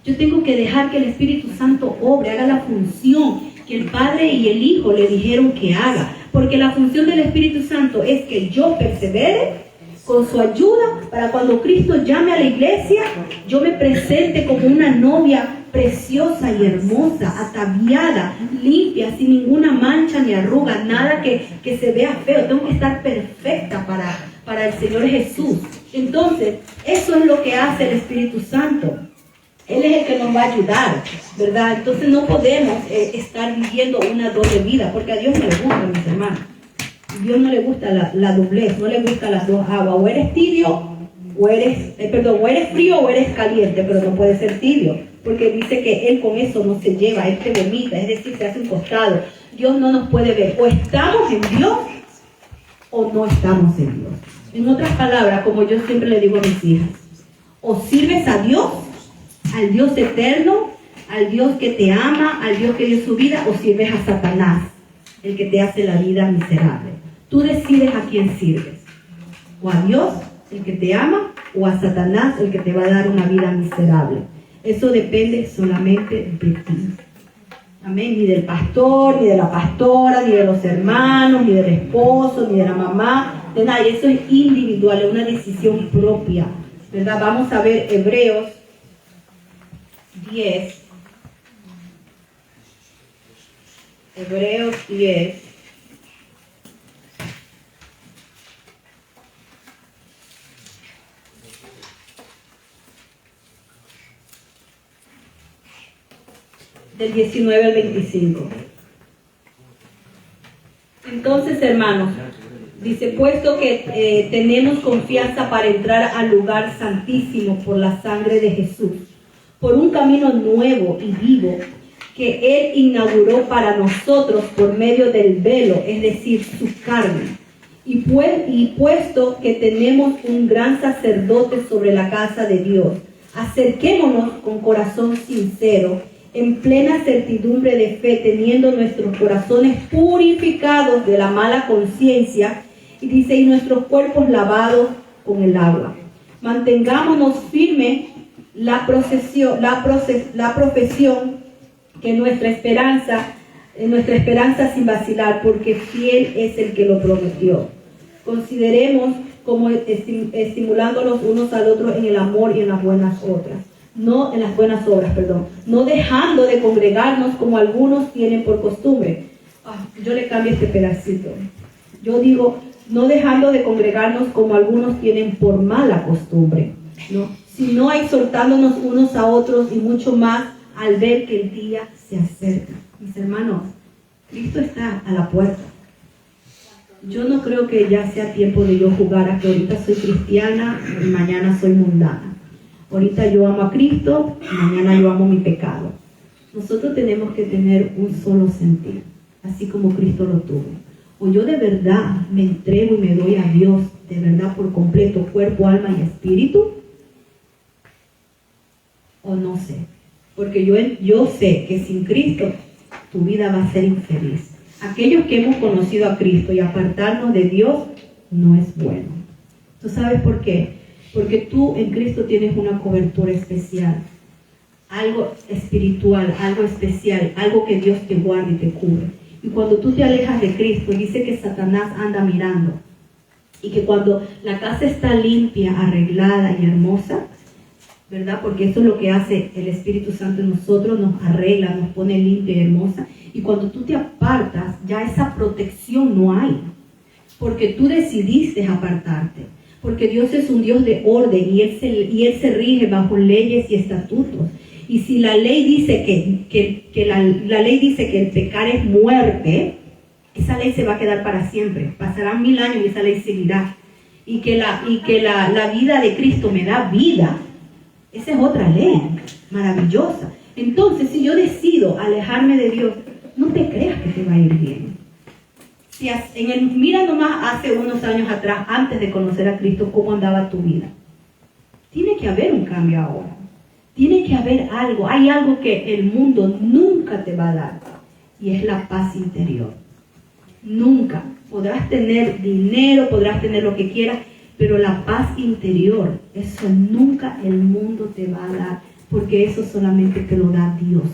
Yo tengo que dejar que el Espíritu Santo obre, haga la función que el Padre y el Hijo le dijeron que haga. Porque la función del Espíritu Santo es que yo persevere con su ayuda para cuando Cristo llame a la iglesia, yo me presente como una novia preciosa y hermosa, ataviada, limpia, sin ninguna mancha ni arruga, nada que se vea feo. Tengo que estar perfecta para el Señor Jesús. Entonces, eso es lo que hace el Espíritu Santo. Él es el que nos va a ayudar, ¿verdad? Entonces no podemos estar viviendo una doble vida, porque a Dios no le gusta, mis hermanos. A Dios no le gusta la doblez, no le gustan las dos aguas. O eres tibio, o eres frío o eres caliente, pero no puede ser tibio, porque dice que Él con eso no se lleva, Él te vomita, es decir, se hace un costado. Dios no nos puede ver. O estamos en Dios o no estamos en Dios. En otras palabras, como yo siempre le digo a mis hijas, o sirves a Dios, al Dios eterno, al Dios que te ama, al Dios que dio su vida, o sirves a Satanás, el que te hace la vida miserable. Tú decides a quién sirves, o a Dios, el que te ama, o a Satanás, el que te va a dar una vida miserable. Eso depende solamente de ti. Amén. Ni del pastor, ni de la pastora, ni de los hermanos, ni del esposo, ni de la mamá, de nadie. Eso es individual, es una decisión propia, ¿verdad? Vamos a ver Hebreos 10. Hebreos 10. Del 19 al 25. Entonces, hermanos, dice, puesto que tenemos confianza para entrar al lugar santísimo por la sangre de Jesús, por un camino nuevo y vivo que Él inauguró para nosotros por medio del velo, es decir, su carne. Y puesto que tenemos un gran sacerdote sobre la casa de Dios, acerquémonos con corazón sincero, en plena certidumbre de fe, teniendo nuestros corazones purificados de la mala conciencia, y dice, y nuestros cuerpos lavados con el agua. Mantengámonos firme la profesión que nuestra esperanza sin vacilar, porque fiel es el que lo prometió. Consideremos como estimulándonos unos al otro en el amor y en las buenas obras. No en las buenas obras, no dejando de congregarnos como algunos tienen por costumbre. Yo le cambio este pedacito. Yo digo, no dejando de congregarnos como algunos tienen por mala costumbre, ¿no? Sino exhortándonos unos a otros y mucho más al ver que el día se acerca. Mis hermanos, Cristo está a la puerta. Yo no creo que ya sea tiempo de yo jugar a que ahorita soy cristiana y mañana soy mundana. Ahorita yo amo a Cristo, mañana yo amo mi pecado. Nosotros tenemos que tener un solo sentir, así como Cristo lo tuvo. O yo de verdad me entrego y me doy a Dios, de verdad por completo, cuerpo, alma y espíritu, o no sé. Porque yo sé que sin Cristo tu vida va a ser infeliz. Aquellos que hemos conocido a Cristo y apartarnos de Dios no es bueno. ¿Tú sabes por qué? Porque tú en Cristo tienes una cobertura especial, algo espiritual, algo especial, algo que Dios te guarda y te cubre. Y cuando tú te alejas de Cristo, dice que Satanás anda mirando. Y que cuando la casa está limpia, arreglada y hermosa, ¿verdad? Porque eso es lo que hace el Espíritu Santo en nosotros, nos arregla, nos pone limpia y hermosa. Y cuando tú te apartas, ya esa protección no hay. Porque tú decidiste apartarte. Porque Dios es un Dios de orden y Él se rige bajo leyes y estatutos. Y si la ley dice que la ley dice que el pecar es muerte, esa ley se va a quedar para siempre. Pasarán 1000 años y esa ley seguirá. Y que la vida de Cristo me da vida, esa es otra ley maravillosa. Entonces, si yo decido alejarme de Dios, no te creas que te va a ir bien. Mira nomás hace unos años atrás, antes de conocer a Cristo, cómo andaba tu vida. Tiene que haber un cambio ahora. Tiene que haber algo. Hay algo que el mundo nunca te va a dar. Y es la paz interior. Nunca. Podrás tener dinero, podrás tener lo que quieras, pero la paz interior, eso nunca el mundo te va a dar. Porque eso solamente te lo da Dios.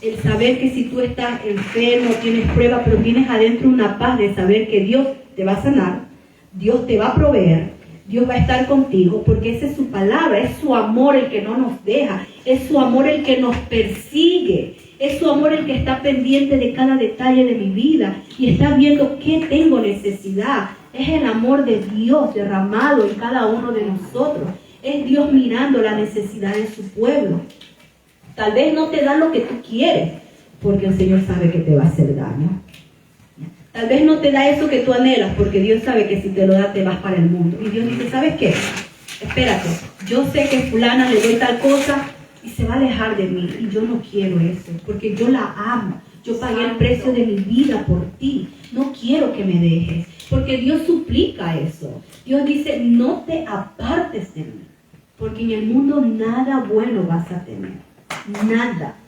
El saber que si tú estás enfermo, tienes pruebas, pero tienes adentro una paz de saber que Dios te va a sanar, Dios te va a proveer, Dios va a estar contigo, porque esa es su palabra, es su amor el que no nos deja, es su amor el que nos persigue, es su amor el que está pendiente de cada detalle de mi vida y está viendo qué tengo necesidad. Es el amor de Dios derramado en cada uno de nosotros, es Dios mirando la necesidad de su pueblo. Tal vez no te da lo que tú quieres, porque el Señor sabe que te va a hacer daño. Tal vez no te da eso que tú anhelas, porque Dios sabe que si te lo da te vas para el mundo. Y Dios dice, ¿sabes qué? Espérate, yo sé que fulana le doy tal cosa y se va a alejar de mí. Y yo no quiero eso, porque yo la amo. Yo pagué el precio de mi vida por ti. No quiero que me dejes. Porque Dios suplica eso. Dios dice, no te apartes de mí. Porque en el mundo nada bueno vas a tener.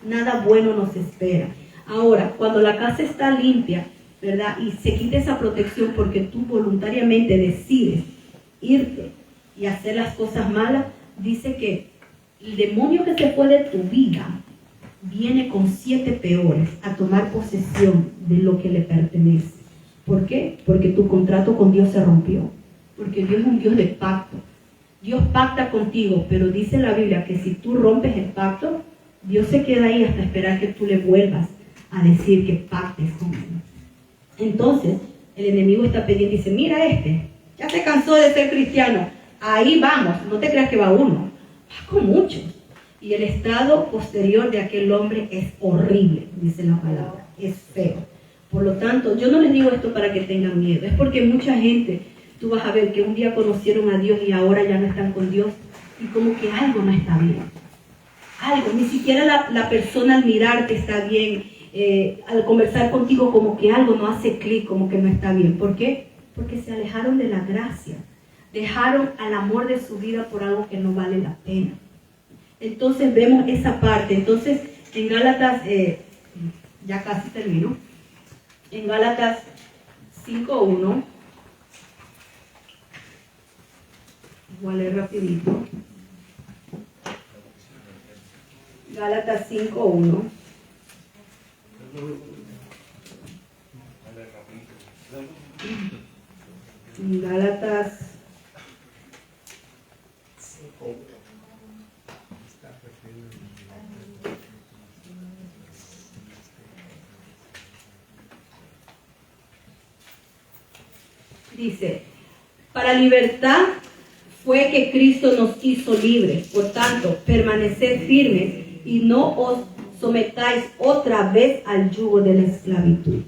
Nada bueno nos espera. Ahora, cuando la casa está limpia, ¿verdad? Y se quita esa protección porque tú voluntariamente decides irte y hacer las cosas malas, dice que el demonio que se fue de tu vida viene con 7 peores a tomar posesión de lo que le pertenece. ¿Por qué? Porque tu contrato con Dios se rompió. Porque Dios es un Dios de pacto. Dios pacta contigo, pero dice la Biblia que si tú rompes el pacto, Dios se queda ahí hasta esperar que tú le vuelvas a decir que pactes con él. Entonces, el enemigo está pendiente y dice, mira ya se cansó de ser cristiano, ahí vamos, no te creas que va uno, va con muchos. Y el estado posterior de aquel hombre es horrible, dice la palabra, es feo. Por lo tanto, yo no les digo esto para que tengan miedo, es porque mucha gente, tú vas a ver que un día conocieron a Dios y ahora ya no están con Dios, y como que algo no está bien. Algo, ni siquiera la persona al mirarte está bien, al conversar contigo como que algo no hace clic, como que no está bien. ¿Por qué? Porque se alejaron de la gracia, dejaron al amor de su vida por algo que no vale la pena. Entonces vemos esa parte. Entonces en Gálatas, ya casi termino, en Gálatas 5:1, voy a leer rapidito. Gálatas 5:1. Gálatas 5:1 dice, para libertad fue que Cristo nos hizo libres, por tanto, permaneced firmes y no os sometáis otra vez al yugo de la esclavitud.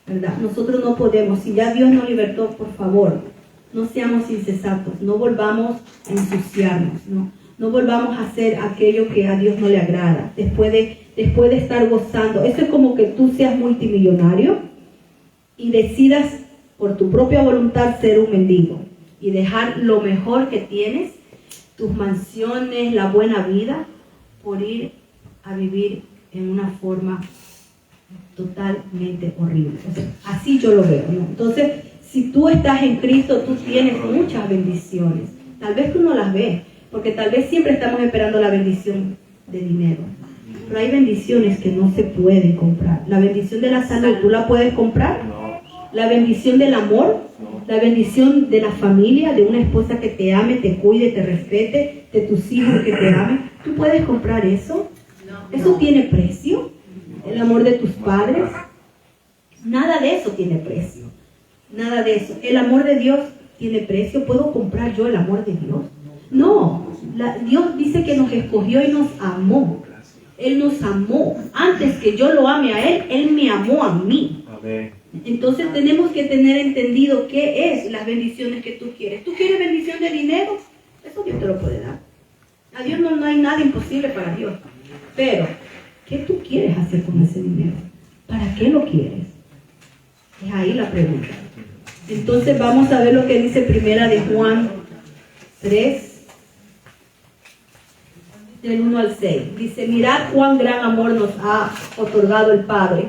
¿Verdad? Nosotros no podemos, si ya Dios nos libertó, por favor, no seamos insensatos, no volvamos a ensuciarnos, no volvamos a hacer aquello que a Dios no le agrada, después de estar gozando. Eso es como que tú seas multimillonario y decidas por tu propia voluntad ser un mendigo y dejar lo mejor que tienes, tus mansiones, la buena vida, por ir a vivir en una forma totalmente horrible. O sea, así yo lo veo, ¿no? Entonces, si tú estás en Cristo, tú tienes muchas bendiciones. Tal vez tú no las ves, porque tal vez siempre estamos esperando la bendición de dinero. Pero hay bendiciones que no se pueden comprar. La bendición de la salud, ¿tú la puedes comprar? La bendición del amor, la bendición de la familia, de una esposa que te ame, te cuide, te respete, de tus hijos que te amen. ¿Tú puedes comprar eso? ¿Eso tiene precio? ¿El amor de tus padres? Nada de eso tiene precio. Nada de eso. ¿El amor de Dios tiene precio? ¿Puedo comprar yo el amor de Dios? No. Dios dice que nos escogió y nos amó. Él nos amó. Antes que yo lo ame a Él, Él me amó a mí. Entonces tenemos que tener entendido qué es las bendiciones que tú quieres. ¿Tú quieres bendición de dinero? Eso Dios te lo puede dar. A Dios no hay nada imposible para Dios. Pero, ¿qué tú quieres hacer con ese dinero? ¿Para qué lo quieres? Es ahí la pregunta. Entonces vamos a ver lo que dice primera de Juan 3, del 1 al 6. Dice, mirad cuán gran amor nos ha otorgado el Padre,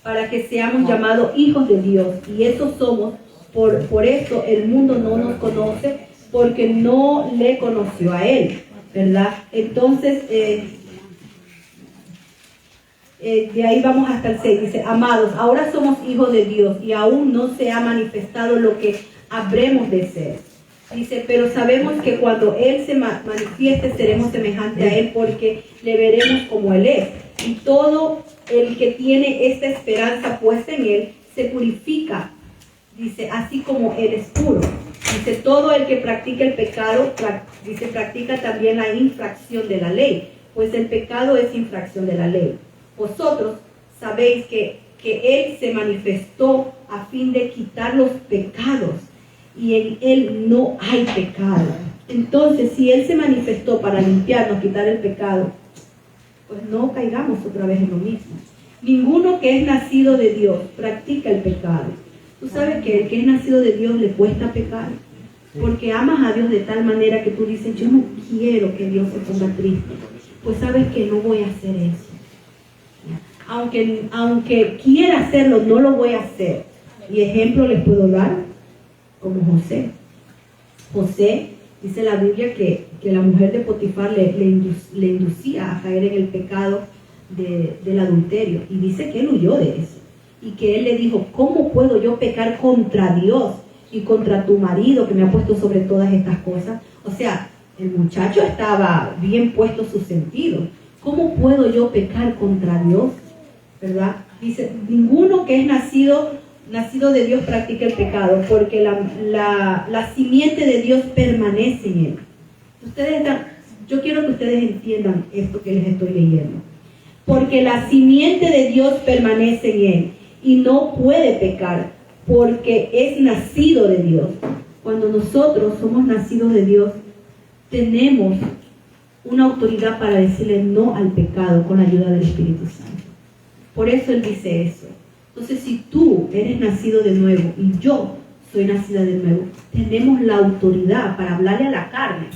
para que seamos llamados hijos de Dios. Y eso somos. Por eso el mundo no nos conoce, porque no le conoció a Él, ¿verdad? Entonces, de ahí vamos hasta el 6. Dice, amados, ahora somos hijos de Dios y aún no se ha manifestado lo que habremos de ser. Dice, pero sabemos que cuando Él se manifieste seremos semejantes a Él, porque le veremos como Él es. Y todo el que tiene esta esperanza puesta en Él se purifica, dice, así como Él es puro. Dice, todo el que practica el pecado, practica también la infracción de la ley, pues el pecado es infracción de la ley. Vosotros sabéis que Él se manifestó a fin de quitar los pecados, y en Él no hay pecado. Entonces, si Él se manifestó para limpiarnos, quitar el pecado, pues no caigamos otra vez en lo mismo. Ninguno que es nacido de Dios practica el pecado. Tú sabes que el que es nacido de Dios le cuesta pecar, porque amas a Dios de tal manera que tú dices, yo no quiero que Dios se ponga triste, pues sabes que no voy a hacer eso. Aunque quiera hacerlo, no lo voy a hacer. Y ejemplo les puedo dar, como José. José, dice la Biblia que la mujer de Potifar le inducía a caer en el pecado del adulterio. Y dice que él huyó de eso. Y que él le dijo, ¿cómo puedo yo pecar contra Dios y contra tu marido que me ha puesto sobre todas estas cosas? O sea, el muchacho estaba bien puesto su sentido. ¿Cómo puedo yo pecar contra Dios? ¿Verdad? Dice, ninguno que es nacido de Dios practica el pecado, porque la simiente de Dios permanece en él. Yo quiero que ustedes entiendan esto que les estoy leyendo. Porque la simiente de Dios permanece en él y no puede pecar, porque es nacido de Dios. Cuando nosotros somos nacidos de Dios, tenemos una autoridad para decirle no al pecado con la ayuda del Espíritu Santo. Por eso Él dice eso. Entonces, si tú eres nacido de nuevo y yo soy nacida de nuevo, tenemos la autoridad para hablarle a la carne.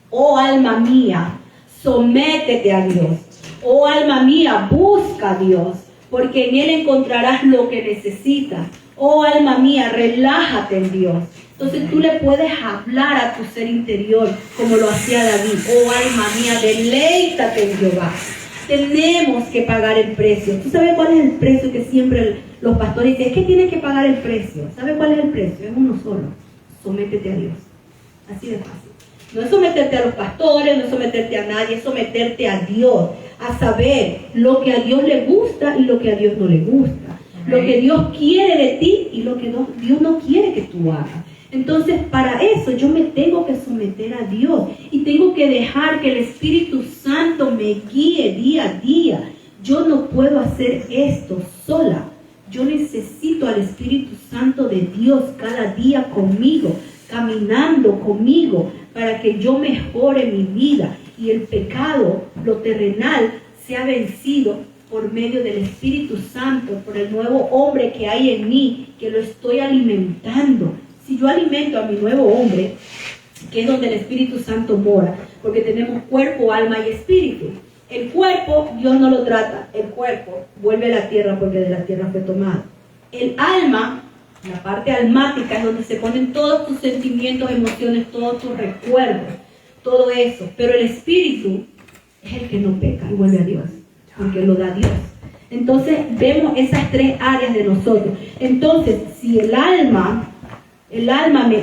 Oh alma mía, sométete a Dios. Oh alma mía, busca a Dios, porque en Él encontrarás lo que necesitas. Oh alma mía, relájate en Dios. Entonces tú le puedes hablar a tu ser interior como lo hacía David. Oh alma mía, deleítate en Jehová. Tenemos que pagar el precio. ¿Tú sabes cuál es el precio que siempre los pastores dicen? Es que tienes que pagar el precio. ¿Sabes cuál es el precio? Es uno solo. Sométete a Dios. Así de fácil. No es someterte a los pastores, no es someterte a nadie, es someterte a Dios, a saber lo que a Dios le gusta y lo que a Dios no le gusta, lo que Dios quiere de ti y lo que Dios no quiere que tú hagas. Entonces, para eso yo me tengo que someter a Dios y tengo que dejar que el Espíritu Santo me guíe día a día. Yo no puedo hacer esto sola. Yo necesito al Espíritu Santo de Dios cada día conmigo, caminando conmigo, para que yo mejore mi vida y el pecado, lo terrenal, sea vencido por medio del Espíritu Santo, por el nuevo hombre que hay en mí, que lo estoy alimentando. Si yo alimento a mi nuevo hombre, que es donde el Espíritu Santo mora, porque tenemos cuerpo, alma y espíritu. El cuerpo, Dios no lo trata. El cuerpo vuelve a la tierra porque de la tierra fue tomado. El alma, la parte almática, es donde se ponen todos tus sentimientos, emociones, todos tus recuerdos, todo eso. Pero el espíritu es el que no peca y vuelve a Dios, porque lo da Dios. Entonces vemos esas tres áreas de nosotros. Entonces, si el alma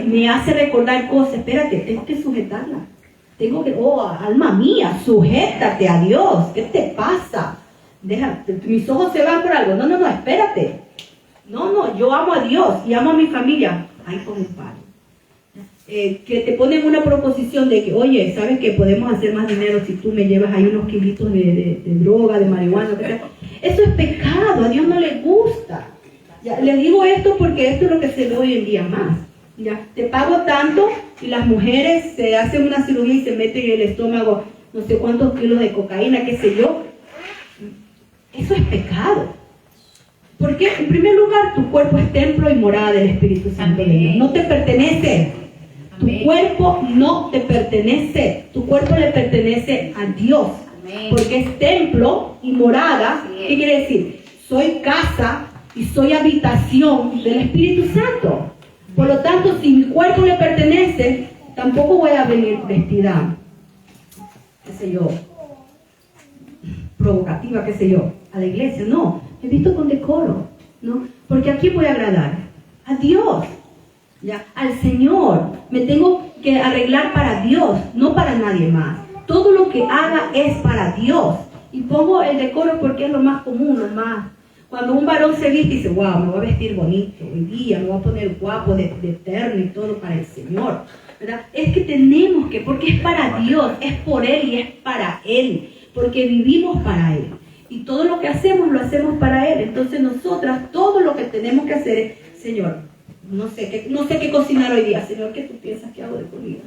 me hace recordar cosas, espérate, tengo que sujetarla. Alma mía, sujétate a Dios. ¿Qué te pasa? Mis ojos se van por algo. No, espérate. No, yo amo a Dios y amo a mi familia. Ahí con el palo. Que te ponen una proposición de que, oye, ¿sabes que podemos hacer más dinero si tú me llevas ahí unos kilitos de droga, de marihuana? Eso es pecado, a Dios no le gusta. Ya, les digo esto porque esto es lo que se ve hoy en día más. Ya, te pago tanto y las mujeres se hacen una cirugía y se meten en el estómago no sé cuántos kilos de cocaína, qué sé yo. Eso es pecado. Porque en primer lugar tu cuerpo es templo y morada del Espíritu Santo de Dios. No te pertenece. Tu cuerpo no te pertenece. Tu cuerpo le pertenece a Dios. Porque es templo y morada. ¿Qué quiere decir? Soy casa y soy habitación del Espíritu Santo. Por lo tanto, si mi cuerpo le pertenece, tampoco voy a venir vestida, qué sé yo, provocativa, qué sé yo, a la iglesia. No, he visto con decoro, ¿no? Porque ¿a quién voy a agradar? A Dios, ¿ya? Al Señor. Me tengo que arreglar para Dios, no para nadie más. Todo lo que haga es para Dios. Y pongo el decoro porque es lo más común, lo más. Cuando un varón se viste y dice, wow, me voy a vestir bonito hoy día, me voy a poner guapo de terno y todo para el Señor, ¿verdad? Es que tenemos que, porque es para Dios, es por Él y es para Él, porque vivimos para Él. Y todo lo que hacemos, lo hacemos para Él. Entonces nosotras, todo lo que tenemos que hacer es, Señor, no sé qué cocinar hoy día. Señor, ¿qué tú piensas que hago de comida?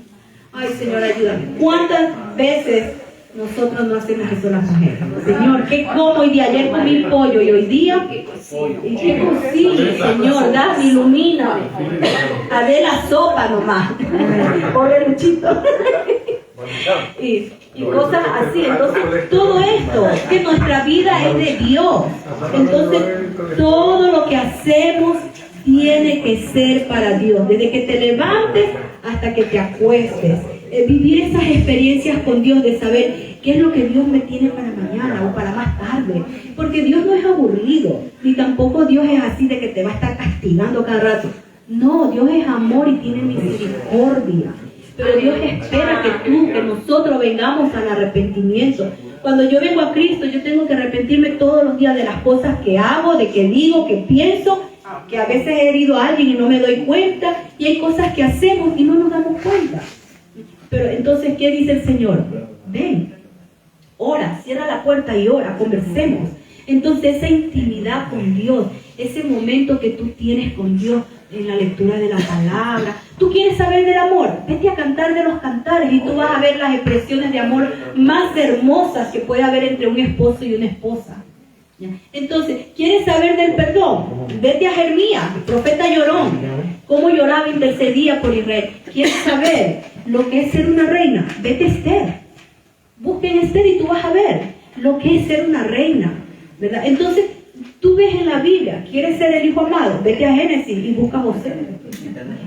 Ay, Señor, ayúdame. ¿Cuántas veces Nosotros no hacemos eso las mujeres. Señor, ¿qué como hoy día? Ayer comí pollo y hoy día, ¿qué cocine, Señor? Dame, ilumíname. A ver la sopa nomás. Pobre Luchito. Y cosas así. Entonces, todo esto, que nuestra vida es de Dios. Entonces, todo lo que hacemos tiene que ser para Dios. Desde que te levantes hasta que te acuestes. Vivir esas experiencias con Dios, de saber qué es lo que Dios me tiene para mañana o para más tarde. Porque Dios no es aburrido, ni tampoco Dios es así de que te va a estar castigando cada rato. No, Dios es amor y tiene misericordia. Pero Dios espera que nosotros vengamos al arrepentimiento. Cuando yo vengo a Cristo, yo tengo que arrepentirme todos los días de las cosas que hago, de que digo, que pienso, que a veces he herido a alguien y no me doy cuenta, y hay cosas que hacemos y no nos damos cuenta. Pero entonces, ¿qué dice el Señor? Ven, ora, cierra la puerta y ora, conversemos. Entonces, esa intimidad con Dios, ese momento que tú tienes con Dios en la lectura de la palabra. ¿Tú quieres saber del amor? Vete a Cantar de los Cantares y tú vas a ver las expresiones de amor más hermosas que puede haber entre un esposo y una esposa. Entonces, ¿quieres saber del perdón? Vete a Jeremías, el profeta llorón, cómo lloraba y intercedía por Israel. ¿Quieres saber lo que es ser una reina? Vete a Esther. Busquen Esther y tú vas a ver lo que es ser una reina, ¿verdad? Entonces, tú ves en la Biblia, ¿quieres ser el hijo amado? Vete a Génesis y busca a José.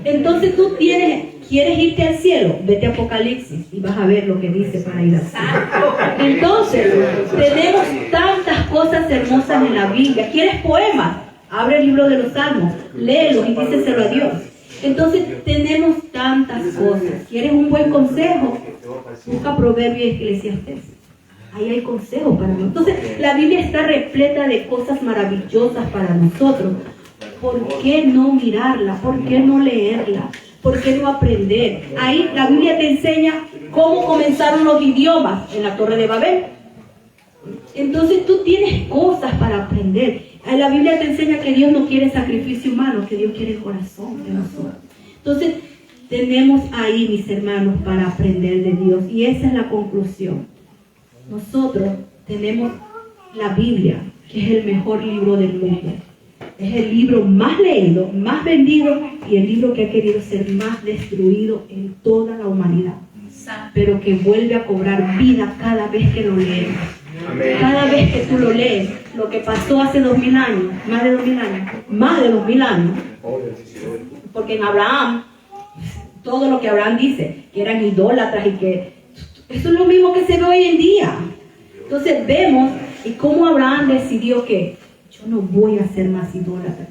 Entonces tú ¿quieres irte al cielo? Vete a Apocalipsis y vas a ver lo que dice para ir al cielo. Entonces, tenemos tantas cosas hermosas en la Biblia. ¿Quieres poemas? Abre el libro de los Salmos, léelos y díceselo a Dios. Entonces, tenemos tantas cosas. ¿Quieres un buen consejo? Busca Proverbios y Eclesiastés. Ahí hay consejos para nosotros. Entonces, la Biblia está repleta de cosas maravillosas para nosotros. ¿Por qué no mirarla? ¿Por qué no leerla? ¿Por qué no aprender? Ahí la Biblia te enseña cómo comenzaron los idiomas en la Torre de Babel. Entonces, tú tienes cosas para aprender. La Biblia te enseña que Dios no quiere sacrificio humano, que Dios quiere el corazón de nosotros. Entonces, tenemos ahí, mis hermanos, para aprender de Dios. Y esa es la conclusión. Nosotros tenemos la Biblia, que es el mejor libro del mundo. Es el libro más leído, más vendido y el libro que ha querido ser más destruido en toda la humanidad. Pero que vuelve a cobrar vida cada vez que lo leemos. Cada vez que tú lo lees, lo que pasó hace 2000 años, más de 2000 años, porque en Abraham, todo lo que Abraham dice, que eran idólatras y que eso es lo mismo que se ve hoy en día. Entonces vemos y cómo Abraham decidió que yo no voy a ser más idólatra,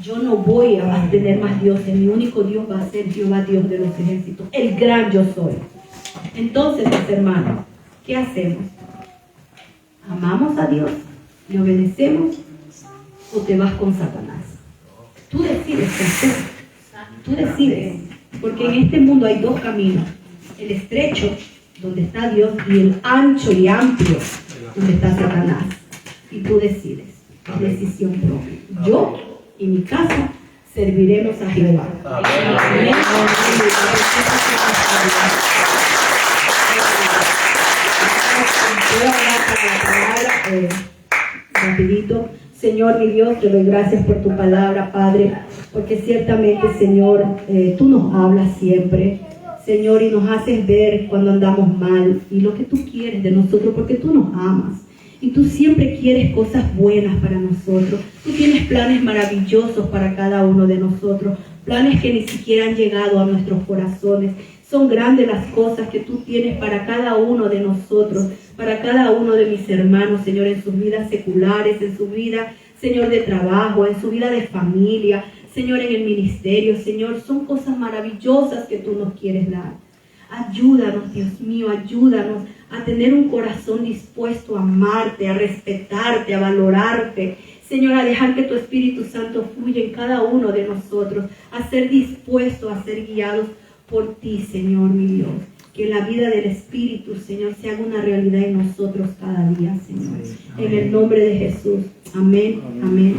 yo no voy a tener más dioses, mi único Dios va a ser Jehová, Dios de los ejércitos, el gran yo soy. Entonces, mis hermanos, ¿qué hacemos? ¿Amamos a Dios y obedecemos o te vas con Satanás? Tú decides qué hacer. Tú decides, porque en este mundo hay dos caminos: el estrecho, donde está Dios, y el ancho y amplio, donde está Satanás. Y tú decides, es decisión propia. Yo y mi casa serviremos a Jehová. Amén. Voy a hablar para la palabra rapidito. Señor, mi Dios, te doy gracias por tu palabra, Padre, porque ciertamente, Señor, tú nos hablas siempre, Señor, y nos haces ver cuando andamos mal y lo que tú quieres de nosotros, porque tú nos amas y tú siempre quieres cosas buenas para nosotros. Tú tienes planes maravillosos para cada uno de nosotros, planes que ni siquiera han llegado a nuestros corazones. Son grandes las cosas que tú tienes para cada uno de nosotros, para cada uno de mis hermanos, Señor, en sus vidas seculares, en su vida, Señor, de trabajo, en su vida de familia, Señor, en el ministerio, Señor. Son cosas maravillosas que tú nos quieres dar. Ayúdanos, Dios mío, ayúdanos a tener un corazón dispuesto a amarte, a respetarte, a valorarte. Señor, a dejar que tu Espíritu Santo fluya en cada uno de nosotros, a ser dispuestos a ser guiados por ti, Señor, mi Dios. Que la vida del Espíritu, Señor, se haga una realidad en nosotros cada día, Señor. En el nombre de Jesús. Amén, amén.